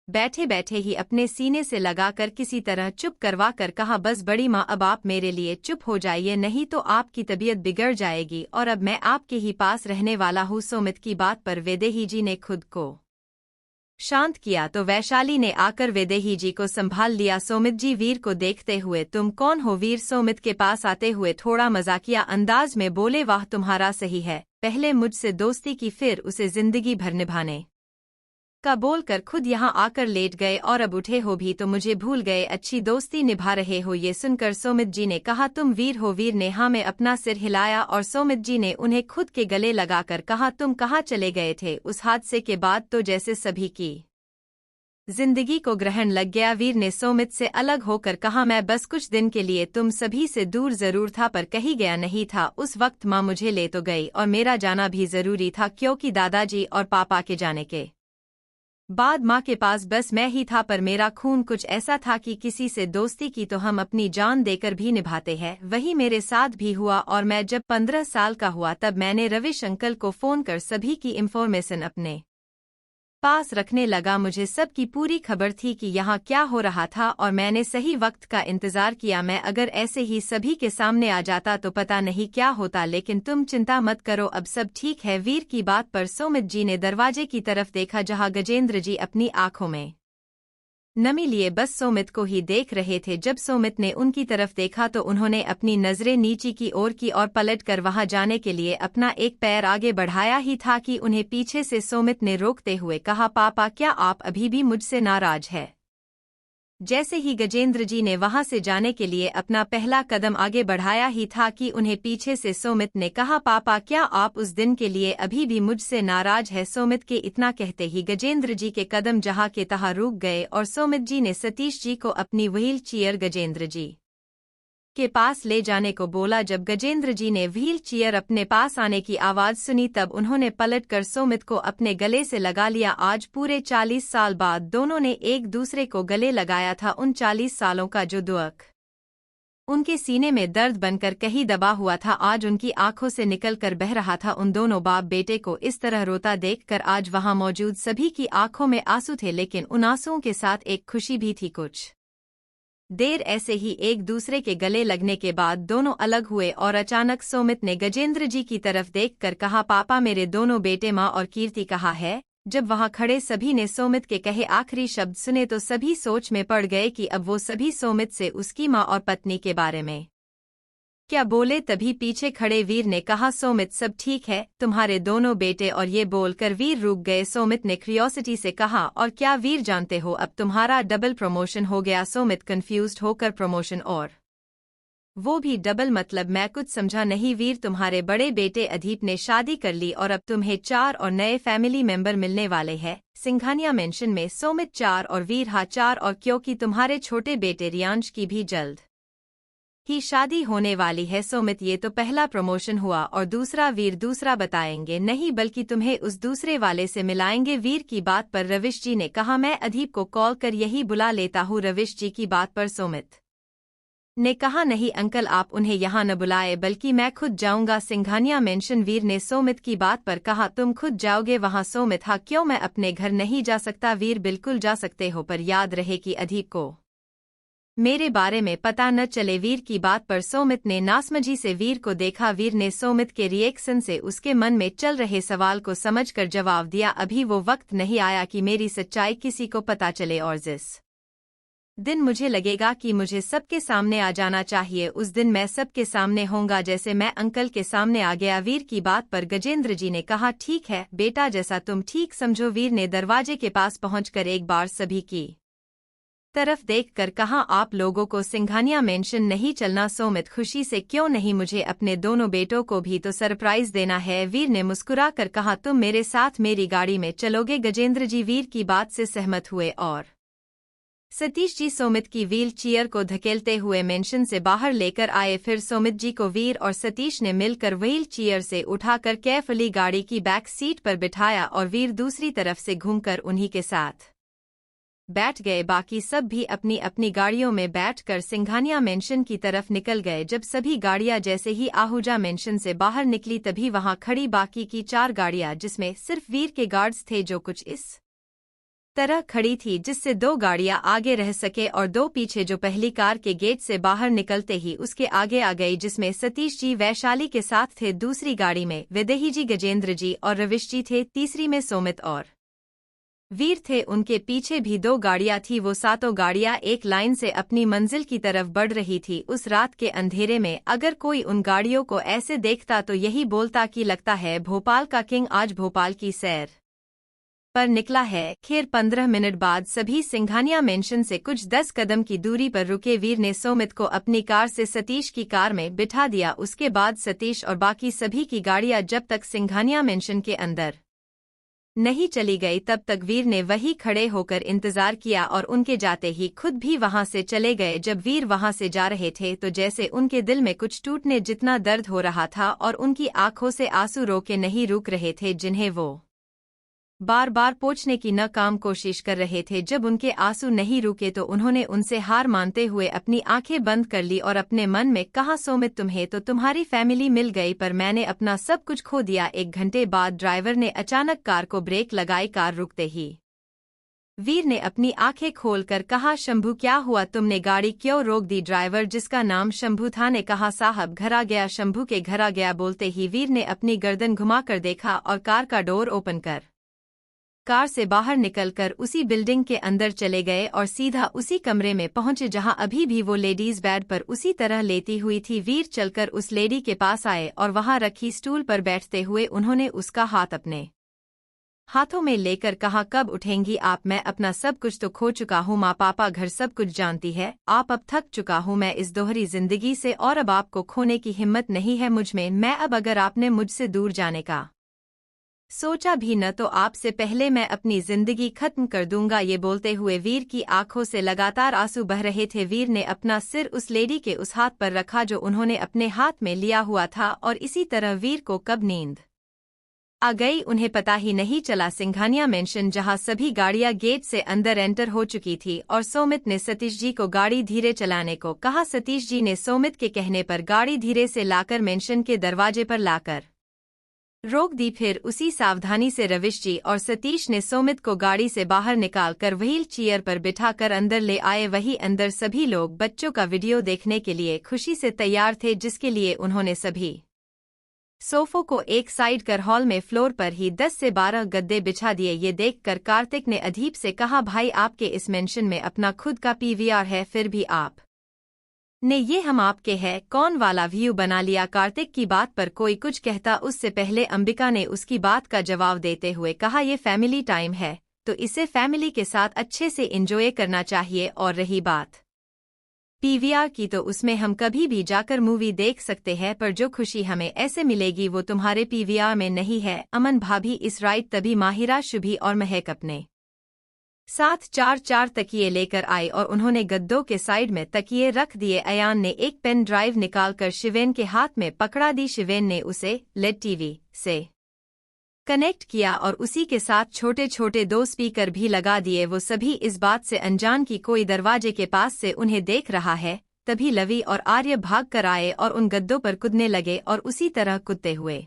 A: बैठे बैठे ही अपने सीने से लगाकर किसी तरह चुप करवा कर कहा बस बड़ी माँ अब आप मेरे लिए चुप हो जाइए नहीं तो आपकी तबीयत बिगड़ जाएगी और अब मैं आपके ही पास रहने वाला हूँ। सोमित की बात पर वैदेही जी ने खुद को शांत किया तो वैशाली ने आकर वैदेही जी को संभाल लिया। सोमित जी वीर को देखते हुए तुम कौन हो। वीर सोमित के पास आते हुए थोड़ा मजाकिया अंदाज में बोले वाह तुम्हारा सही है पहले मुझसे दोस्ती की फिर उसे जिंदगी भर निभाने का बोलकर खुद यहाँ आकर लेट गए और अब उठे हो भी तो मुझे भूल गए, अच्छी दोस्ती निभा रहे हो। ये सुनकर सोमित जी ने कहा तुम वीर हो। वीर ने हाँ में अपना सिर हिलाया और सोमित जी ने उन्हें खुद के गले लगाकर कहा तुम कहाँ चले गए थे? उस हादसे के बाद तो जैसे सभी की जिंदगी को ग्रहण लग गया। वीर ने सोमित से अलग होकर कहा मैं बस कुछ दिन के लिए तुम सभी से दूर जरूर था पर कहीं गया नहीं था। उस वक्त माँ मुझे ले तो गई और मेरा जाना भी जरूरी था क्योंकि दादाजी और पापा के जाने के बाद माँ के पास बस मैं ही था, पर मेरा खून कुछ ऐसा था कि किसी से दोस्ती की तो हम अपनी जान देकर भी निभाते हैं। वही मेरे साथ भी हुआ और मैं जब 15 साल का हुआ तब मैंने रविश अंकल को फोन कर सभी की इंफॉर्मेशन अपने पास रखने लगा। मुझे सब की पूरी खबर थी कि यहाँ क्या हो रहा था और मैंने सही वक्त का इंतजार किया। मैं अगर ऐसे ही सभी के सामने आ जाता तो पता नहीं क्या होता, लेकिन तुम चिंता मत करो, अब सब ठीक है। वीर की बात पर सोमित जी ने दरवाजे की तरफ देखा जहाँ गजेंद्र जी अपनी आंखों में नमी लिए बस सोमित को ही देख रहे थे। जब सोमित ने उनकी तरफ देखा तो उन्होंने अपनी नजरें नीचे की ओर की और पलट कर वहां जाने के लिए अपना एक पैर आगे बढ़ाया ही था कि उन्हें पीछे से सोमित ने रोकते हुए कहा पापा क्या आप अभी भी मुझसे नाराज है? जैसे ही गजेंद्र जी ने वहां से जाने के लिए अपना पहला कदम आगे बढ़ाया ही था कि उन्हें पीछे से सोमित ने कहा पापा क्या आप उस दिन के लिए अभी भी मुझसे नाराज है? सोमित के इतना कहते ही गजेंद्र जी के कदम जहां के तहां रुक गए और सोमित जी ने सतीश जी को अपनी व्हील चेयर गजेंद्र जी के पास ले जाने को बोला। जब गजेंद्र जी ने व्हील चेयर अपने पास आने की आवाज सुनी तब उन्होंने पलटकर सोमित को अपने गले से लगा लिया। आज पूरे 40 साल बाद दोनों ने एक दूसरे को गले लगाया था। उन 40 सालों का जो दुख उनके सीने में दर्द बनकर कहीं दबा हुआ था आज उनकी आंखों से निकल कर बह रहा था। उन दोनों बाप बेटे को इस तरह रोता देखकर आज वहां मौजूद सभी की आंखों में आंसू थे, लेकिन उन आंसुओं के साथ एक खुशी भी थी। कुछ देर ऐसे ही एक दूसरे के गले लगने के बाद दोनों अलग हुए और अचानक सोमित ने गजेंद्र जी की तरफ देखकर कहा पापा मेरे दोनों बेटे माँ और कीर्ति कहाँ है? जब वहां खड़े सभी ने सोमित के कहे आखिरी शब्द सुने तो सभी सोच में पड़ गए कि अब वो सभी सोमित से उसकी माँ और पत्नी के बारे में क्या बोले। तभी पीछे खड़े वीर ने कहा सोमित सब ठीक है तुम्हारे दोनों बेटे? और ये बोलकर वीर रुक गए। सोमित ने क्यूरियोसिटी से कहा और क्या वीर जानते हो अब तुम्हारा डबल प्रमोशन हो गया? सोमित कंफ्यूज्ड होकर प्रमोशन और वो भी डबल मतलब मैं कुछ समझा नहीं। वीर तुम्हारे बड़े बेटे अदीप ने शादी कर ली और अब तुम्हें 4 और नए फैमिली मेंबर मिलने वाले हैं सिंघानिया मेंशन में। सोमित 4 और वीर हाँ 4 और क्योंकि तुम्हारे छोटे बेटे रियांश की भी जल्द ही शादी होने वाली है। सोमित ये तो पहला प्रमोशन हुआ और दूसरा वीर दूसरा बताएंगे नहीं बल्कि तुम्हें उस दूसरे वाले से मिलाएंगे। वीर की बात पर रविश जी ने कहा मैं अदीप को कॉल कर यही बुला लेता हूँ। रविश जी की बात पर सोमित ने कहा नहीं अंकल आप उन्हें यहाँ न बुलाए बल्कि मैं खुद जाऊंगा सिंघानिया मेंशन। वीर ने सोमित की बात पर कहा तुम खुद जाओगे वहाँ? सोमित हाँ क्यों मैं अपने घर नहीं जा सकता? वीर बिल्कुल जा सकते हो पर याद रहे कि अदीप को मेरे बारे में पता न चले। वीर की बात पर सोमित ने नासमझी से वीर को देखा। वीर ने सोमित के रिएक्शन से उसके मन में चल रहे सवाल को समझकर जवाब दिया अभी वो वक्त नहीं आया कि मेरी सच्चाई किसी को पता चले और जिस दिन मुझे लगेगा कि मुझे सबके सामने आ जाना चाहिए उस दिन मैं सबके सामने होऊंगा जैसे मैं अंकल के सामने आ गया। वीर की बात पर गजेंद्र जी ने कहा ठीक है बेटा जैसा तुम ठीक समझो। वीर ने दरवाजे के पास पहुंचकर एक बार सभी की तरफ देखकर कहा आप लोगों को सिंघानिया मेंशन नहीं चलना? सोमित खुशी से क्यों नहीं, मुझे अपने दोनों बेटों को भी तो सरप्राइज देना है। वीर ने मुस्कुरा कर कहा तुम मेरे साथ मेरी गाड़ी में चलोगे? गजेंद्र जी वीर की बात से सहमत हुए और सतीश जी सोमित की व्हील चेयर को धकेलते हुए मेंशन से बाहर लेकर आए। फिर सोमित जी को वीर और सतीश ने मिलकर व्हील चेयर से उठाकर केयरफुली गाड़ी की बैक सीट पर बिठाया और वीर दूसरी तरफ से घूमकर उन्हीं के साथ बैठ गए। बाकी सब भी अपनी अपनी गाड़ियों में बैठकर सिंघानिया मेंशन की तरफ निकल गए। जब सभी गाड़ियां जैसे ही आहूजा मेंशन से बाहर निकली तभी वहां खड़ी बाकी की 4 गाड़ियां जिसमें सिर्फ वीर के गार्ड्स थे जो कुछ इस तरह खड़ी थी जिससे 2 गाड़ियां आगे रह सके और 2 पीछे, जो पहली कार के गेट से बाहर निकलते ही उसके आगे आ गई जिसमें सतीश जी वैशाली के साथ थे। दूसरी गाड़ी में वैदेही जी, गजेंद्र जी और रविश जी थे। तीसरी में सोमित और वीर थे, उनके पीछे भी 2 गाड़ियां थी। वो सातों गाड़ियां एक लाइन से अपनी मंजिल की तरफ बढ़ रही थी। उस रात के अंधेरे में अगर कोई उन गाड़ियों को ऐसे देखता तो यही बोलता कि लगता है भोपाल का किंग आज भोपाल की सैर पर निकला है। खैर 15 मिनट बाद सभी सिंघानिया मेंशन से कुछ 10 कदम की दूरी पर रुके वीर ने सोमित को अपनी कार से सतीश की कार में बिठा दिया। उसके बाद सतीश और बाकी सभी की गाड़ियां जब तक सिंघानिया मेंशन के अंदर नहीं चली गई तब तक वीर ने वहीं खड़े होकर इंतजार किया और उनके जाते ही खुद भी वहां से चले गए। जब वीर वहां से जा रहे थे तो जैसे उनके दिल में कुछ टूटने जितना दर्द हो रहा था और उनकी आंखों से आंसू रोके नहीं रुक रहे थे, जिन्हें वो बार बार पोंछने की नाकाम कोशिश कर रहे थे। जब उनके आंसू नहीं रुके तो उन्होंने उनसे हार मानते हुए अपनी आंखें बंद कर ली और अपने मन में कहा, सोमित तुम्हें तो तुम्हारी फैमिली मिल गई पर मैंने अपना सब कुछ खो दिया। 1 घंटे बाद ड्राइवर ने अचानक कार को ब्रेक लगाई। कार रुकते ही वीर ने अपनी आंखें खोलकर कहा, शंभू क्या हुआ, तुमने गाड़ी क्यों रोक दी? ड्राइवर, जिसका नाम शंभू था, ने कहा, साहब घर आ गया। शंभू के घर आ गया बोलते ही वीर ने अपनी गर्दन घुमाकर देखा और कार का डोर ओपन कर कार से बाहर निकलकर उसी बिल्डिंग के अंदर चले गए और सीधा उसी कमरे में पहुंचे जहां अभी भी वो लेडीज बेड पर उसी तरह लेटी हुई थी। वीर चलकर उस लेडी के पास आए और वहां रखी स्टूल पर बैठते हुए उन्होंने उसका हाथ अपने हाथों में लेकर कहा, कब उठेंगी आप? मैं अपना सब कुछ तो खो चुका हूँ, माँ पापा घर सब कुछ जानती है आप। अब थक चुका हूँ मैं इस दोहरी जिंदगी से और अब आपको खोने की हिम्मत नहीं है मुझ में। मैं अब अगर आपने मुझसे दूर जाने का सोचा भी न तो आपसे पहले मैं अपनी जिंदगी खत्म कर दूंगा। ये बोलते हुए वीर की आंखों से लगातार आंसू बह रहे थे। वीर ने अपना सिर उस लेडी के उस हाथ पर रखा जो उन्होंने अपने हाथ में लिया हुआ था और इसी तरह वीर को कब नींद आ गई उन्हें पता ही नहीं चला। सिंघानिया मेंशन जहां सभी गाड़ियां गेट से अंदर एंटर हो चुकी थी और सोमित ने सतीश जी को गाड़ी धीरे चलाने को कहा। सतीश जी ने सोमित के कहने पर गाड़ी धीरे से लाकर मेंशन के दरवाजे पर लाकर रोक दी। फिर उसी सावधानी से रविश जी और सतीश ने सोमित को गाड़ी से बाहर निकालकर व्हील चेयर पर बिठाकर अंदर ले आए। वहीं अंदर सभी लोग बच्चों का वीडियो देखने के लिए खुशी से तैयार थे, जिसके लिए उन्होंने सभी सोफों को एक साइड कर हॉल में फ्लोर पर ही 10 से 12 गद्दे बिछा दिए। ये देखकर कार्तिक ने अदीप से कहा, भाई आपके इस मेंशन में अपना खुद का पीवीआर है, फिर भी आप ने ये हम आपके है कौन वाला व्यू बना लिया। कार्तिक की बात पर कोई कुछ कहता उससे पहले अंबिका ने उसकी बात का जवाब देते हुए कहा, ये फैमिली टाइम है तो इसे फैमिली के साथ अच्छे से एंजॉय करना चाहिए। और रही बात पीवीआर की तो उसमें हम कभी भी जाकर मूवी देख सकते हैं, पर जो खुशी हमें ऐसे मिलेगी वो तुम्हारे पीवीआर में नहीं है। अमन भाभी इस राइट तभी माहिरा, शुभी और महक अपने साथ 4-4 तकिए लेकर आई और उन्होंने गद्दों के साइड में तकिए रख दिए। अयान ने एक पेन ड्राइव निकालकर शिवेन के हाथ में पकड़ा दी। शिवेन ने उसे लेड टीवी से कनेक्ट किया और उसी के साथ छोटे छोटे 2 स्पीकर भी लगा दिए। वो सभी इस बात से अनजान कि कोई दरवाजे के पास से उन्हें देख रहा है। तभी लवी और आर्य भाग कर आए और उन गद्दों पर कूदने लगे और उसी तरह कूदते हुए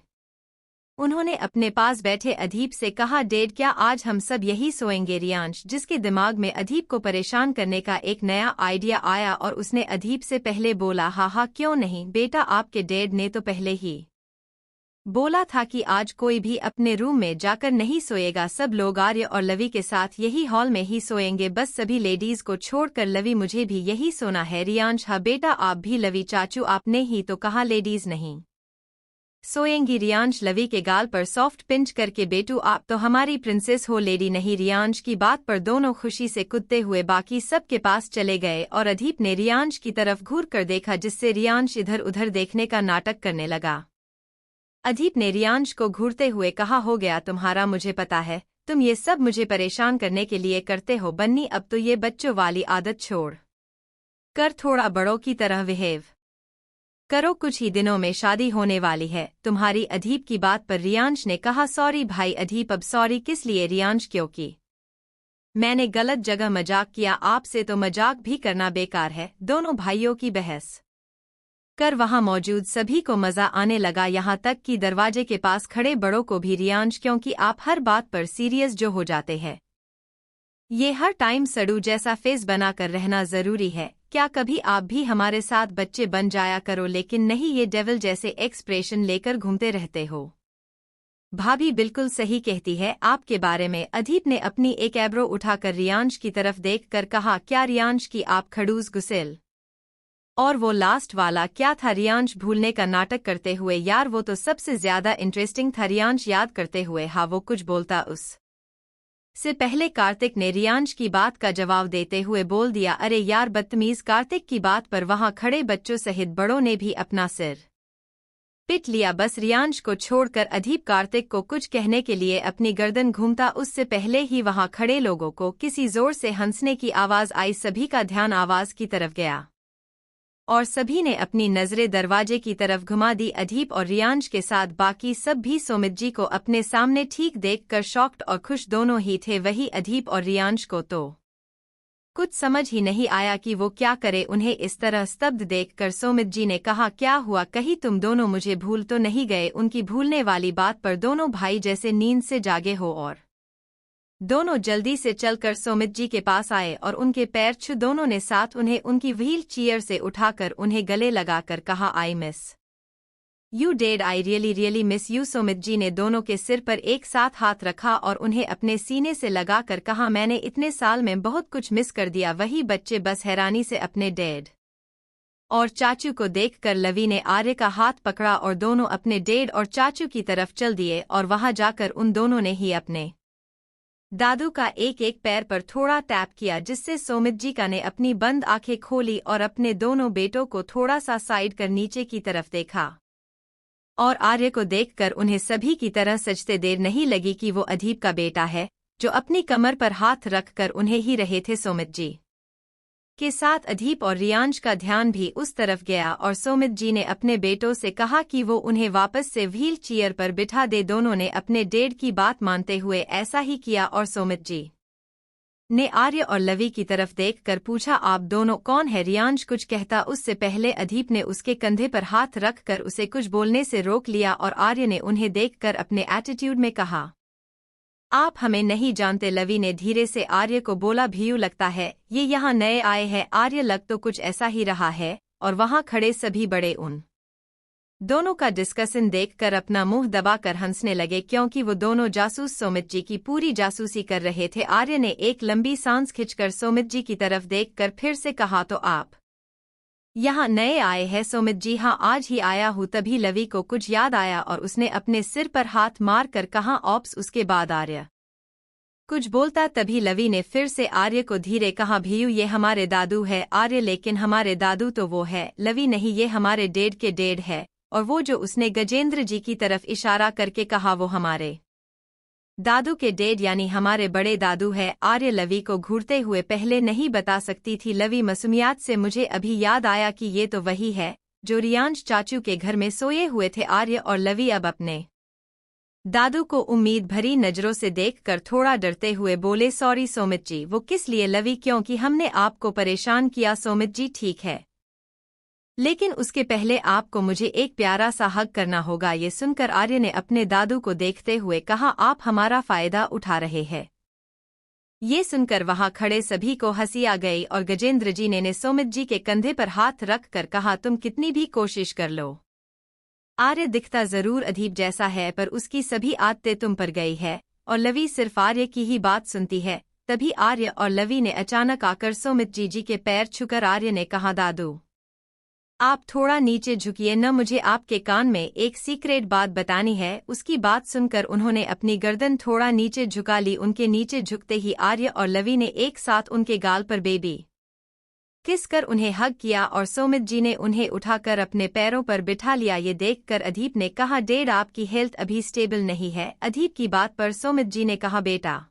A: उन्होंने अपने पास बैठे अदीप से कहा, डैड क्या आज हम सब यही सोएंगे? रियांश, जिसके दिमाग में अदीप को परेशान करने का एक नया आइडिया आया और उसने अदीप से पहले बोला, हाँ क्यों नहीं बेटा, आपके डैड ने तो पहले ही बोला था कि आज कोई भी अपने रूम में जाकर नहीं सोएगा। सब लोग आर्य और लवी के साथ यही हॉल में ही सोएंगे, बस सभी लेडीज को छोड़कर। लवी, मुझे भी यही सोना है। रियांश, हाँ बेटा आप भी। लवी, चाचू आपने ही तो कहा लेडीज नहीं सोएंगी। रियांश लवी के गाल पर सॉफ्ट पिंच करके, बेटू आप तो हमारी प्रिंसेस हो, लेडी नहीं। रियांश की बात पर दोनों खुशी से कूदते हुए बाकी सबके पास चले गए और अदीप ने रियांश की तरफ घूर कर देखा, जिससे रियांश इधर उधर देखने का नाटक करने लगा। अदीप ने रियांश को घूरते हुए कहा, हो गया तुम्हारा, मुझे पता है तुम ये सब मुझे परेशान करने के लिए करते हो। बन्नी, अब तो ये बच्चों वाली आदत छोड़ कर थोड़ा बड़ों की तरह बिहेव करो, कुछ ही दिनों में शादी होने वाली है तुम्हारी। अदीप की बात पर रियांश ने कहा, सॉरी भाई। अदीप, अब सॉरी किस लिए? रियांश, क्योंकि मैंने गलत जगह मजाक किया आपसे, तो मजाक भी करना बेकार है। दोनों भाइयों की बहस कर वहां मौजूद सभी को मजा आने लगा, यहां तक कि दरवाजे के पास खड़े बड़ों को भी। रियांश, क्योंकि आप हर बात पर सीरियस जो हो जाते हैं, ये हर टाइम सड़ू जैसा फेस बनाकर रहना जरूरी है। क्या कभी आप भी हमारे साथ बच्चे बन जाया करो? लेकिन नहीं, ये डेविल जैसे एक्सप्रेशन लेकर घूमते रहते हो। भाभी बिल्कुल सही कहती है आपके बारे में। अदीप ने अपनी एक एब्रो उठाकर रियांश की तरफ देखकर कहा, क्या रियांश की आप खड़ूस गुस्सेल? और वो लास्ट वाला क्या था? रियांश भूलने का नाटक करते हुए, यार वो तो सबसे ज्यादा इंटरेस्टिंग था। रियांश याद करते हुए हाँ वो कुछ बोलता उस से पहले कार्तिक ने रियांश की बात का जवाब देते हुए बोल दिया, अरे यार बदतमीज। कार्तिक की बात पर वहां खड़े बच्चों सहित बड़ों ने भी अपना सिर पिट लिया। बस रियांश को छोड़कर अदीप कार्तिक को कुछ कहने के लिए अपनी गर्दन घूमता, उससे पहले ही वहां खड़े लोगों को किसी जोर से हंसने की आवाज आई। सभी का ध्यान आवाज की तरफ गया और सभी ने अपनी नजरें दरवाजे की तरफ घुमा दी। अदीप और रियांश के साथ बाकी सब भी सुमित जी को अपने सामने ठीक देखकर शॉक्ड और खुश दोनों ही थे। वही अदीप और रियांश को तो कुछ समझ ही नहीं आया कि वो क्या करे। उन्हें इस तरह स्तब्ध देखकर सुमित जी ने कहा, क्या हुआ, कहीं तुम दोनों मुझे भूल तो नहीं गए? उनकी भूलने वाली बात पर दोनों भाई जैसे नींद से जागे हो और दोनों जल्दी से चलकर सुमित जी के पास आए और उनके पैर छू दोनों ने साथ उन्हें उनकी व्हील चेयर से उठाकर उन्हें गले लगाकर कहा, I miss you dad, I really really miss you. Sumit ji ने दोनों के सिर पर एक साथ हाथ रखा और उन्हें अपने सीने से लगाकर कहा, मैंने इतने साल में बहुत कुछ मिस कर दिया। वही बच्चे बस हैरानी से अपने डैड और चाचू को देखकर लवी ने आर्य का हाथ पकड़ा और दोनों अपने डैड और चाचू की तरफ चल दिए और वहां जाकर उन दोनों ने ही अपने दादू का एक एक पैर पर थोड़ा टैप किया, जिससे सुमित जी का ने अपनी बंद आंखें खोली और अपने दोनों बेटों को थोड़ा सा साइड कर नीचे की तरफ देखा। और आर्य को देखकर उन्हें सभी की तरह सचते देर नहीं लगी कि वो अदीप का बेटा है, जो अपनी कमर पर हाथ रखकर उन्हें ही रहे थे। सुमित जी के साथ अदीप और रियांश का ध्यान भी उस तरफ गया और सुमित जी ने अपने बेटों से कहा कि वो उन्हें वापस से व्हील चेयर पर बिठा दे। दोनों ने अपने डैड की बात मानते हुए ऐसा ही किया और सुमित जी ने आर्य और लवी की तरफ देखकर पूछा, आप दोनों कौन है? रियांश कुछ कहता उससे पहले अदीप ने उसके कंधे पर हाथ रखकर उसे कुछ बोलने से रोक लिया और आर्य ने उन्हें देखकर अपने एटीट्यूड में कहा, आप हमें नहीं जानते। लवी ने धीरे से आर्य को बोला, भीयू लगता है ये यहाँ नए आए हैं। आर्य लग तो कुछ ऐसा ही रहा है। और वहां खड़े सभी बड़े उन दोनों का डिस्कशन देखकर अपना मुंह दबाकर हंसने लगे, क्योंकि वो दोनों जासूस सुमित जी की पूरी जासूसी कर रहे थे। आर्य ने एक लंबी सांस खींचकर सुमित जी की तरफ देखकर फिर से कहा, तो आप यहाँ नए आए हैं? सुमित जी हाँ, आज ही आया हूँ। तभी लवी को कुछ याद आया और उसने अपने सिर पर हाथ मार कर कहा, ऑप्स। उसके बाद आर्य कुछ बोलता तभी लवी ने फिर से आर्य को धीरे कहा, भीयू ये हमारे दादू है। आर्य, लेकिन हमारे दादू तो वो है। लवी, नहीं, ये हमारे डैड के डैड है। और वो जो उसने गजेंद्र जी की तरफ इशारा करके कहा, वो हमारे दादू के डैड यानी हमारे बड़े दादू है। आर्य लवी को घूरते हुए पहले नहीं बता सकती थी। लवी मसूमियात से, मुझे अभी याद आया कि ये तो वही है जो रियांश चाचू के घर में सोए हुए थे। आर्य और लवी अब अपने दादू को उम्मीद भरी नजरों से देखकर थोड़ा डरते हुए बोले, सॉरी सुमित जी। वो किस लिए लवी? क्योंकि हमने आपको परेशान किया। सुमित जी ठीक है, लेकिन उसके पहले आपको मुझे एक प्यारा सा हग करना होगा। ये सुनकर आर्य ने अपने दादू को देखते हुए कहा, आप हमारा फायदा उठा रहे हैं? ये सुनकर वहां खड़े सभी को हंसी आ गई और गजेंद्र जी ने सुमित जी के कंधे पर हाथ रख कर कहा, तुम कितनी भी कोशिश कर लो, आर्य दिखता जरूर अदीप जैसा है, पर उसकी सभी आदतें तुम पर गई है और लवी सिर्फ आर्य की ही बात सुनती है। तभी आर्य और लवी ने अचानक आकर सुमित जी के पैर छूकर आर्य ने कहा, दादू आप थोड़ा नीचे झुकिए न, मुझे आपके कान में एक सीक्रेट बात बतानी है। उसकी बात सुनकर उन्होंने अपनी गर्दन थोड़ा नीचे झुका ली। उनके नीचे झुकते ही आर्य और लवी ने एक साथ उनके गाल पर बेबी किस कर उन्हें हग किया और सुमित जी ने उन्हें उठाकर अपने पैरों पर बिठा लिया। ये देखकर अदीप ने कहा, डैड आपकी हेल्थ अभी स्टेबल नहीं है। अदीप की बात पर सुमित जी ने कहा, बेटा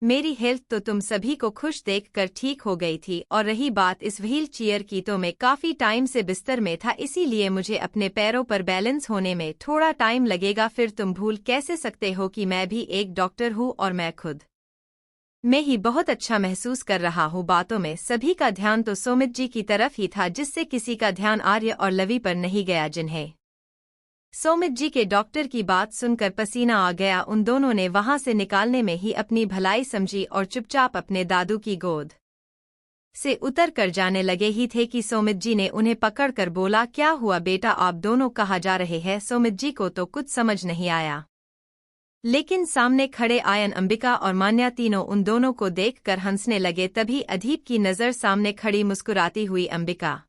A: मेरी हेल्थ तो तुम सभी को खुश देखकर ठीक हो गई थी, और रही बात इस व्हील चेयर की, तो मैं काफी टाइम से बिस्तर में था, इसीलिए मुझे अपने पैरों पर बैलेंस होने में थोड़ा टाइम लगेगा। फिर तुम भूल कैसे सकते हो कि मैं भी एक डॉक्टर हूँ और मैं खुद मैं ही बहुत अच्छा महसूस कर रहा हूँ। बातों में सभी का ध्यान तो सुमित जी की तरफ ही था, जिससे किसी का ध्यान आर्य और लवी पर नहीं गया, जिन्हें सुमित जी के डॉक्टर की बात सुनकर पसीना आ गया। उन दोनों ने वहां से निकालने में ही अपनी भलाई समझी और चुपचाप अपने दादू की गोद से उतर कर जाने लगे ही थे कि सुमित जी ने उन्हें पकड़कर बोला, क्या हुआ बेटा, आप दोनों कहाँ जा रहे हैं? सुमित जी को तो कुछ समझ नहीं आया। लेकिन सामने खड़े आयन, अंबिका और मान्या तीनों उन दोनों को देखकर हंसने लगे। तभी अदीप की नज़र सामने खड़ी मुस्कुराती हुई अंबिका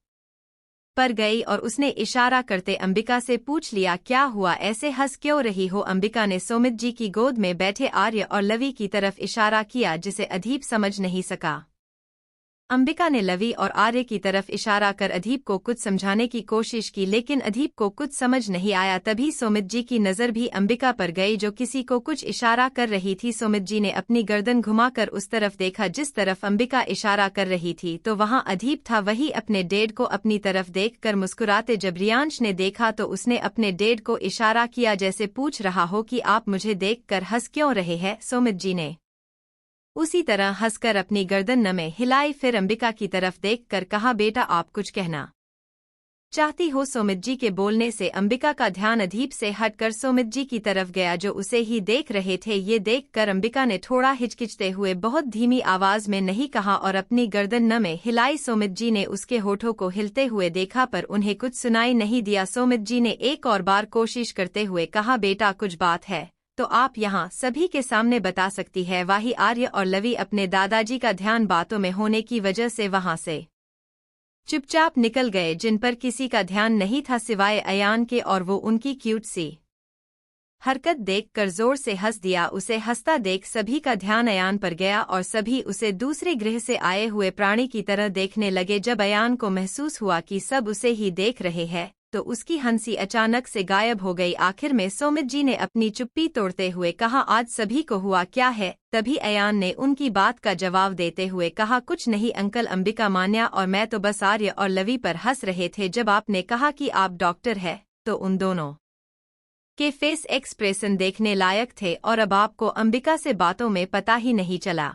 A: पर गई और उसने इशारा करते अंबिका से पूछ लिया, क्या हुआ, ऐसे हंस क्यों रही हो? अंबिका ने सोमित जी की गोद में बैठे आर्य और लवी की तरफ इशारा किया, जिसे अदीप समझ नहीं सका। अंबिका ने लवी और आर्य की तरफ इशारा कर अदीप को कुछ समझाने की कोशिश की, लेकिन अदीप को कुछ समझ नहीं आया। तभी सोमित जी की नज़र भी अंबिका पर गई, जो किसी को कुछ इशारा कर रही थी। सोमित जी ने अपनी गर्दन घुमाकर उस तरफ देखा जिस तरफ अंबिका इशारा कर रही थी, तो वहां अदीप था। वही अपने डैड को अपनी तरफ देखकर मुस्कुराते जब रियांश ने देखा तो उसने अपने डैड को इशारा किया, जैसे पूछ रहा हो कि आप मुझे देखकर हंस क्यों रहे हैं। सोमित जी ने उसी तरह हंसकर अपनी गर्दन नमे हिलाई, फिर अंबिका की तरफ देखकर कहा, बेटा आप कुछ कहना चाहती हो? सोमित जी के बोलने से अंबिका का ध्यान अदीप से हटकर सोमित जी की तरफ गया, जो उसे ही देख रहे थे। ये देखकर अंबिका ने थोड़ा हिचकिचते हुए बहुत धीमी आवाज में नहीं कहा और अपनी गर्दन नमे हिलाई। सोमित जी ने उसके होठों को हिलते हुए देखा, पर उन्हें कुछ सुनाई नहीं दिया। सोमित जी ने एक और बार कोशिश करते हुए कहा, बेटा कुछ बात है तो आप यहाँ सभी के सामने बता सकती है। वही आर्य और लवी अपने दादाजी का ध्यान बातों में होने की वजह से वहां से चुपचाप निकल गए, जिन पर किसी का ध्यान नहीं था सिवाय अयान के, और वो उनकी क्यूट सी हरकत देखकर जोर से हंस दिया। उसे हंसता देख सभी का ध्यान अयान पर गया और सभी उसे दूसरे गृह से आए हुए प्राणी की तरह देखने लगे। जब अयान को महसूस हुआ कि सब उसे ही देख रहे हैं, तो उसकी हंसी अचानक से गायब हो गई। आखिर में सोमित जी ने अपनी चुप्पी तोड़ते हुए कहा, आज सभी को हुआ क्या है? तभी अयान ने उनकी बात का जवाब देते हुए कहा, कुछ नहीं अंकल, अंबिका, मान्या और मैं तो बस आर्य और लवी पर हंस रहे थे। जब आपने कहा कि आप डॉक्टर हैं, तो उन दोनों के फेस एक्सप्रेशन देखने लायक थे, और अब आपको अंबिका से बातों में पता ही नहीं चला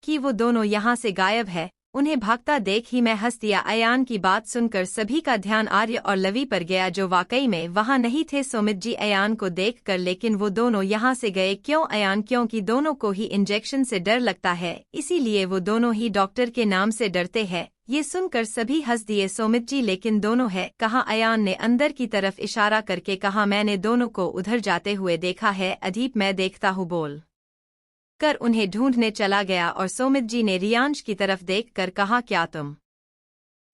A: कि वो दोनों यहाँ से गायब है। उन्हें भागता देख ही मैं हंस दिया। अयान की बात सुनकर सभी का ध्यान आर्य और लवी पर गया, जो वाकई में वहां नहीं थे। सोमित जी अयान को देखकर, लेकिन वो दोनों यहाँ से गए क्यों? अयान, क्योंकि दोनों को ही इंजेक्शन से डर लगता है, इसीलिए वो दोनों ही डॉक्टर के नाम से डरते हैं। ये सुनकर सभी हंस दिए। सोमित जी, लेकिन दोनों है कहा? अयान ने अंदर की तरफ इशारा करके कहा, मैंने दोनों को उधर जाते हुए देखा है। अदीप, मैं देखता हूँ बोल कर उन्हें ढूंढने चला गया, और सोमित जी ने रियांश की तरफ देखकर कहा, क्या तुम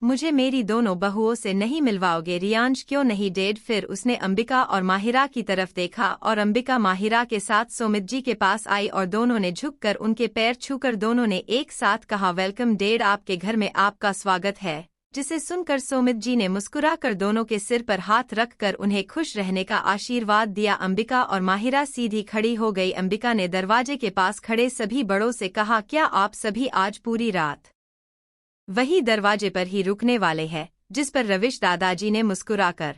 A: मुझे मेरी दोनों बहुओं से नहीं मिलवाओगे? रियांश, क्यों नहीं डैड? फिर उसने अंबिका और माहिरा की तरफ देखा, और अंबिका माहिरा के साथ सोमित जी के पास आई और दोनों ने झुककर उनके पैर छूकर दोनों ने एक साथ कहा, वेलकम डैड, आपके घर में आपका स्वागत है। जिसे सुनकर सोमित जी ने मुस्कुराकर दोनों के सिर पर हाथ रखकर उन्हें खुश रहने का आशीर्वाद दिया। अंबिका और माहिरा सीधी खड़ी हो गई। अंबिका ने दरवाजे के पास खड़े सभी बड़ों से कहा, क्या आप सभी आज पूरी रात वही दरवाजे पर ही रुकने वाले हैं? जिस पर रविश दादाजी ने मुस्कुराकर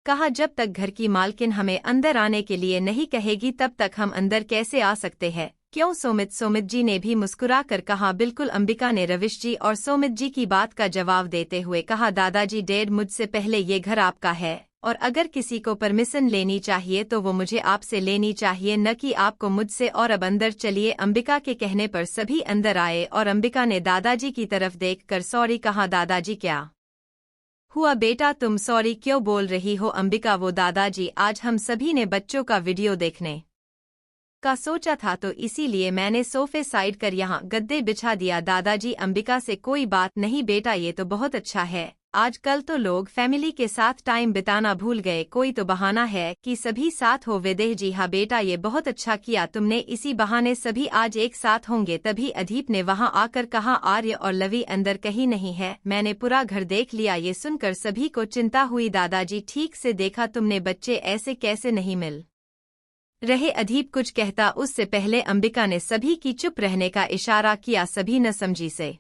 A: कहा, जब तक घर की मालकिन हमें अंदर आने के लिए नहीं कहेगी तब तक हम अंदर कैसे आ सकते हैं? क्यों सोमित? सोमित जी ने भी मुस्कुराकर कहा, बिल्कुल। अंबिका ने रविश जी और सोमित जी की बात का जवाब देते हुए कहा, दादाजी, डैड, मुझसे पहले ये घर आपका है, और अगर किसी को परमिशन लेनी चाहिए तो वो मुझे आपसे लेनी चाहिए, न कि आपको मुझसे। और अब अंदर चलिए। अंबिका के कहने पर सभी अंदर आए, और अंबिका ने दादाजी की तरफ देखकर सॉरी कहा। दादाजी, क्या हुआ बेटा? तुम सॉरी क्यों बोल रही हो? अंबिका, वो दादाजी, आज हम सभी ने बच्चों का वीडियो देखने का सोचा था, तो इसीलिए मैंने सोफे साइड कर यहाँ गद्दे बिछा दिया। दादाजी, अंबिका से कोई बात नहीं बेटा, ये तो बहुत अच्छा है। आजकल तो लोग फैमिली के साथ टाइम बिताना भूल गए, कोई तो बहाना है कि सभी साथ हो। विदेह जी, हाँ बेटा, ये बहुत अच्छा किया तुमने, इसी बहाने सभी आज एक साथ होंगे। तभी अदीप ने वहां आकर कहा, आर्य और लवी अंदर कहीं नहीं है, मैंने पूरा घर देख लिया। ये सुनकर सभी को चिंता हुई। दादाजी, ठीक से देखा तुमने? बच्चे ऐसे कैसे नहीं मिल रहे? अदीप कुछ कहता उससे पहले अंबिका ने सभी की चुप रहने का इशारा किया। सभी न समझी से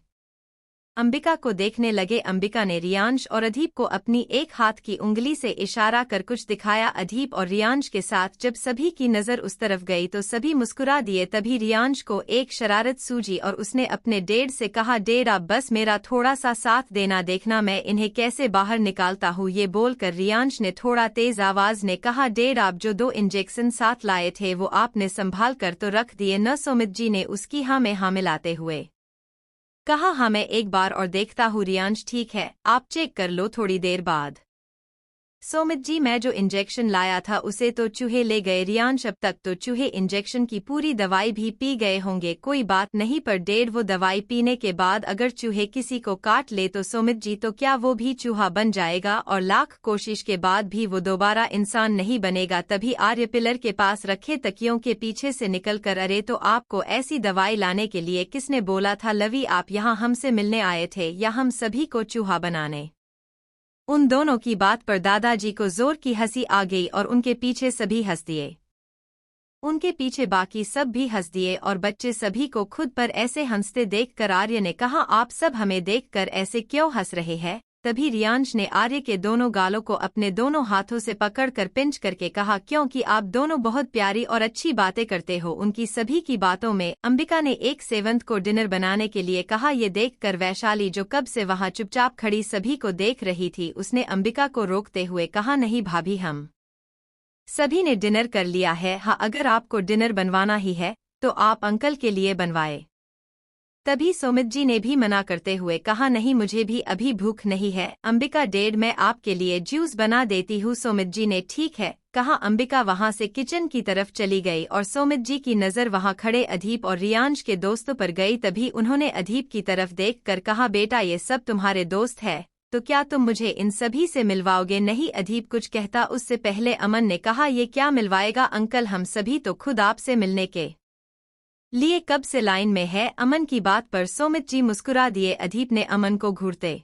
A: अंबिका को देखने लगे। अंबिका ने रियांश और अदीप को अपनी एक हाथ की उंगली से इशारा कर कुछ दिखाया। अदीप और रियांश के साथ जब सभी की नजर उस तरफ गई तो सभी मुस्कुरा दिए। तभी रियांश को एक शरारत सूझी और उसने अपने डैड से कहा, डैड, आप बस मेरा थोड़ा सा साथ देना, देखना मैं इन्हें कैसे बाहर निकालता हूँ। ये बोलकर रियांश ने थोड़ा तेज आवाज में कहा, डैड, आप जो 2 इंजेक्शन साथ लाए थे वो आपने संभाल कर तो रख दिए न? सोमित जी ने उसकी हाँ में हाँ मिलाते हुए कहा, हाँ मैं एक बार और देखता हूँ। रियांश, ठीक है, आप चेक कर लो, थोड़ी देर बाद सोमित जी, मैं जो इंजेक्शन लाया था उसे तो चूहे ले गए। रियांश, अब तक तो चूहे इंजेक्शन की पूरी दवाई भी पी गए होंगे। कोई बात नहीं, पर डेढ़ वो दवाई पीने के बाद अगर चूहे किसी को काट ले तो सोमित जी, तो क्या वो भी चूहा बन जाएगा? और लाख कोशिश के बाद भी वो दोबारा इंसान नहीं बनेगा। तभी आर्य पिलर के पास रखे तकियों के पीछे से निकल कर, अरे तो आपको ऐसी दवाई लाने के लिए किसने बोला था? लवी, आप यहाँ हमसे मिलने आए थे या हम सभी को चूहा बनाने? उन दोनों की बात पर दादाजी को जोर की हंसी आ गई और उनके पीछे सभी हंस दिए। उनके पीछे बाकी सब भी हंस दिए और बच्चे सभी को खुद पर ऐसे हंसते देखकर आर्य ने कहा, आप सब हमें देखकर ऐसे क्यों हंस रहे हैं? तभी रियांश ने आर्य के दोनों गालों को अपने दोनों हाथों से पकड़कर पिंच करके कहा, क्योंकि आप दोनों बहुत प्यारी और अच्छी बातें करते हो। उनकी सभी की बातों में अंबिका ने एक सेवंत को डिनर बनाने के लिए कहा। ये देखकर वैशाली, जो कब से वहां चुपचाप खड़ी सभी को देख रही थी, उसने अंबिका को रोकते हुए कहा, नहीं भाभी, हम सभी ने डिनर कर लिया है। हाँ, अगर आपको डिनर बनवाना ही है तो आप अंकल के लिए बनवाए। तभी सोमित जी ने भी मना करते हुए कहा, नहीं, मुझे भी अभी भूख नहीं है। अंबिका, डेढ़ मैं आपके लिए जूस बना देती हूँ। सोमित जी ने ठीक है कहा। अंबिका वहां से किचन की तरफ चली गई और सोमित जी की नज़र वहां खड़े अदीप और रियांश के दोस्तों पर गई। तभी उन्होंने अदीप की तरफ देखकर कहा, बेटा, ये सब तुम्हारे दोस्त है तो क्या तुम मुझे इन सभी से मिलवाओगे? नहीं, अदीप कुछ कहता उससे पहले अमन ने कहा, ये क्या मिलवाएगा अंकल, हम सभी तो खुद आपसे मिलने के लिए कब से लाइन में है। अमन की बात पर सोमित जी मुस्कुरा दिए। अदीप ने अमन को घूरते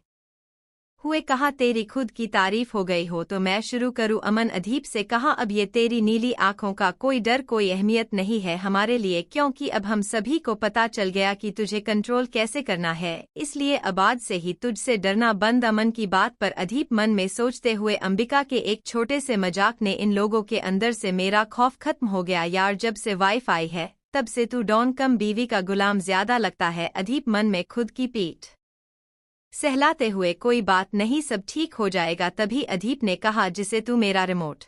A: हुए कहा, तेरी खुद की तारीफ हो गई हो तो मैं शुरू करूं? अमन अदीप से कहा, अब ये तेरी नीली आंखों का कोई डर, कोई अहमियत नहीं है हमारे लिए, क्योंकि अब हम सभी को पता चल गया कि तुझे कंट्रोल कैसे करना है, इसलिए अब आज से ही तुझसे डरना बंद। अमन की बात पर अदीप मन में सोचते हुए, अंबिका के एक छोटे से मजाक ने इन लोगों के अंदर से मेरा खौफ खत्म हो गया यार। जब से वाईफाई है तब से तू डॉन कम बीवी का गुलाम ज्यादा लगता है। अदीप मन में खुद की पीठ सहलाते हुए, कोई बात नहीं, सब ठीक हो जाएगा। तभी अदीप ने कहा, जिसे तू मेरा रिमोट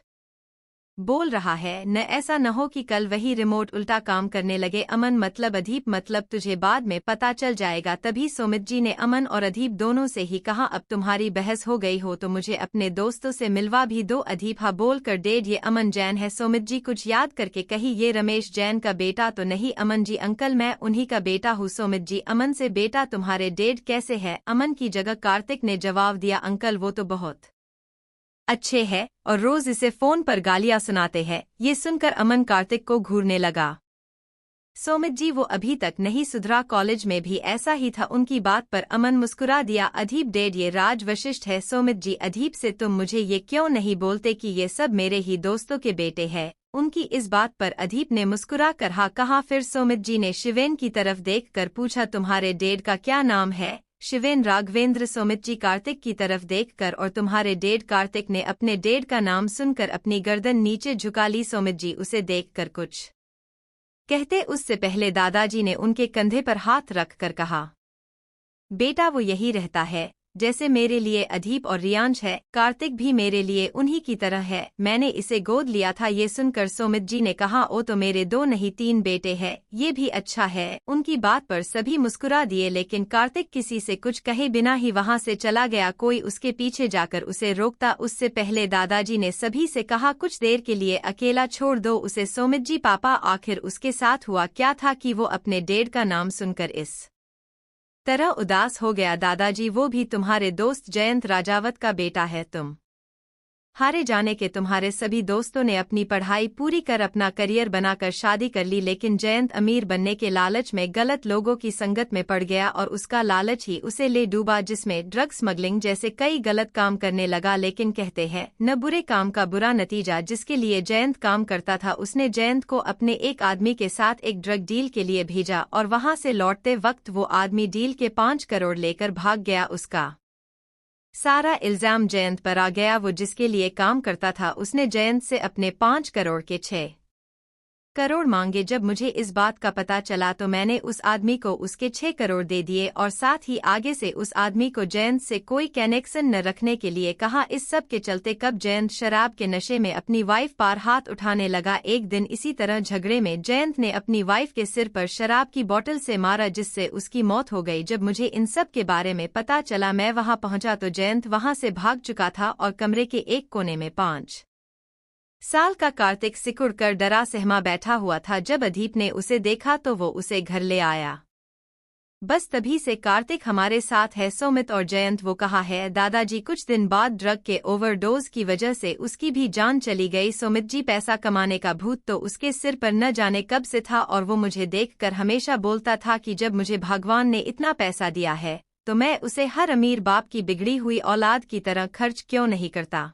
A: बोल रहा है न, ऐसा न हो कि कल वही रिमोट उल्टा काम करने लगे। अमन, मतलब अदीप, मतलब तुझे बाद में पता चल जाएगा। तभी सोमित जी ने अमन और अदीप दोनों से ही कहा, अब तुम्हारी बहस हो गई हो तो मुझे अपने दोस्तों से मिलवा भी दो। अदीप हाँ बोल कर, डेढ़ ये अमन जैन है। सोमित जी कुछ याद करके कही, ये रमेश जैन का बेटा तो नहीं? अमन जी, अंकल, मैं उन्हीं का बेटा हूँ। सोमित जी अमन से, बेटा तुम्हारे डेढ़ कैसे है? अमन की जगह कार्तिक ने जवाब दिया, अंकल वो तो बहुत अच्छे हैं और रोज इसे फोन पर गालियां सुनाते हैं। ये सुनकर अमन कार्तिक को घूरने लगा। सोमित जी, वो अभी तक नहीं सुधरा, कॉलेज में भी ऐसा ही था। उनकी बात पर अमन मुस्कुरा दिया। अदीप, डेढ़ ये राज वशिष्ठ है। सोमित जी, अदीप से तुम मुझे ये क्यों नहीं बोलते कि ये सब मेरे ही दोस्तों के बेटे हैं? उनकी इस बात पर अदीप ने मुस्कुरा कर हाँ कहा। फिर सोमित जी ने शिवेन की तरफ देखकर पूछा, तुम्हारे डेढ़ का क्या नाम है? शिवेन राघवेंद्र। सोमित जी कार्तिक की तरफ देखकर, और तुम्हारे डेढ़? कार्तिक ने अपने डेढ़ का नाम सुनकर अपनी गर्दन नीचे झुका ली। सोमित जी उसे देखकर कुछ कहते उससे पहले दादाजी ने उनके कंधे पर हाथ रख कर कहा, बेटा वो यही रहता है जैसे मेरे लिए अदीप और रियांश है, कार्तिक भी मेरे लिए उन्हीं की तरह है, मैंने इसे गोद लिया था। ये सुनकर सोमित जी ने कहा, ओ तो मेरे 2 नहीं 3 बेटे हैं, ये भी अच्छा है। उनकी बात पर सभी मुस्कुरा दिए, लेकिन कार्तिक किसी से कुछ कहे बिना ही वहां से चला गया। कोई उसके पीछे जाकर उसे रोकता उससे पहले दादाजी ने सभी से कहा, कुछ देर के लिए अकेला छोड़ दो उसे। सोमित जी पापा, आखिर उसके साथ हुआ क्या था कि वो अपने डेढ़ का नाम सुनकर इस तरह उदास हो गया? दादाजी, वो भी तुम्हारे दोस्त जयंत राजावत का बेटा है। तुम हारे जाने के तुम्हारे सभी दोस्तों ने अपनी पढ़ाई पूरी कर अपना करियर बनाकर शादी कर ली, लेकिन जयंत अमीर बनने के लालच में गलत लोगों की संगत में पड़ गया और उसका लालच ही उसे ले डूबा, जिसमें ड्रग स्मगलिंग जैसे कई गलत काम करने लगा। लेकिन कहते हैं न बुरे काम का बुरा नतीजा। जिसके लिए जयंत काम करता था, उसने जयंत को अपने एक आदमी के साथ एक ड्रग डील के लिए भेजा और वहां से लौटते वक्त वो आदमी डील के 5 करोड़ लेकर भाग गया। उसका सारा इल्जाम जयंत पर आ गया। वो जिसके लिए काम करता था उसने जयंत से अपने 5 करोड़ के 6 करोड़ मांगे। जब मुझे इस बात का पता चला तो मैंने उस आदमी को उसके 6 करोड़ दे दिए और साथ ही आगे से उस आदमी को जयंत से कोई कनेक्शन न रखने के लिए कहा। इस सब के चलते कब जयंत शराब के नशे में अपनी वाइफ पर हाथ उठाने लगा। एक दिन इसी तरह झगड़े में जयंत ने अपनी वाइफ के सिर पर शराब की बोतल से मारा जिससे उसकी मौत हो गई। जब मुझे इन सब के बारे में पता चला मैं वहां पहुंचा तो जयंत वहां से भाग चुका था और कमरे के एक कोने में 5 साल का कार्तिक सिकुड़ कर डरा सहमा बैठा हुआ था। जब अदीप ने उसे देखा तो वो उसे घर ले आया। बस तभी से कार्तिक हमारे साथ है। सुमित और जयंत वो कहा है दादाजी कुछ दिन बाद ड्रग के ओवरडोज की वजह से उसकी भी जान चली गई। सुमित जी पैसा कमाने का भूत तो उसके सिर पर न जाने कब से था और वो मुझे देखकर हमेशा बोलता था कि जब मुझे भगवान ने इतना पैसा दिया है तो मैं उसे हर अमीर बाप की बिगड़ी हुई औलाद की तरह खर्च क्यों नहीं करता।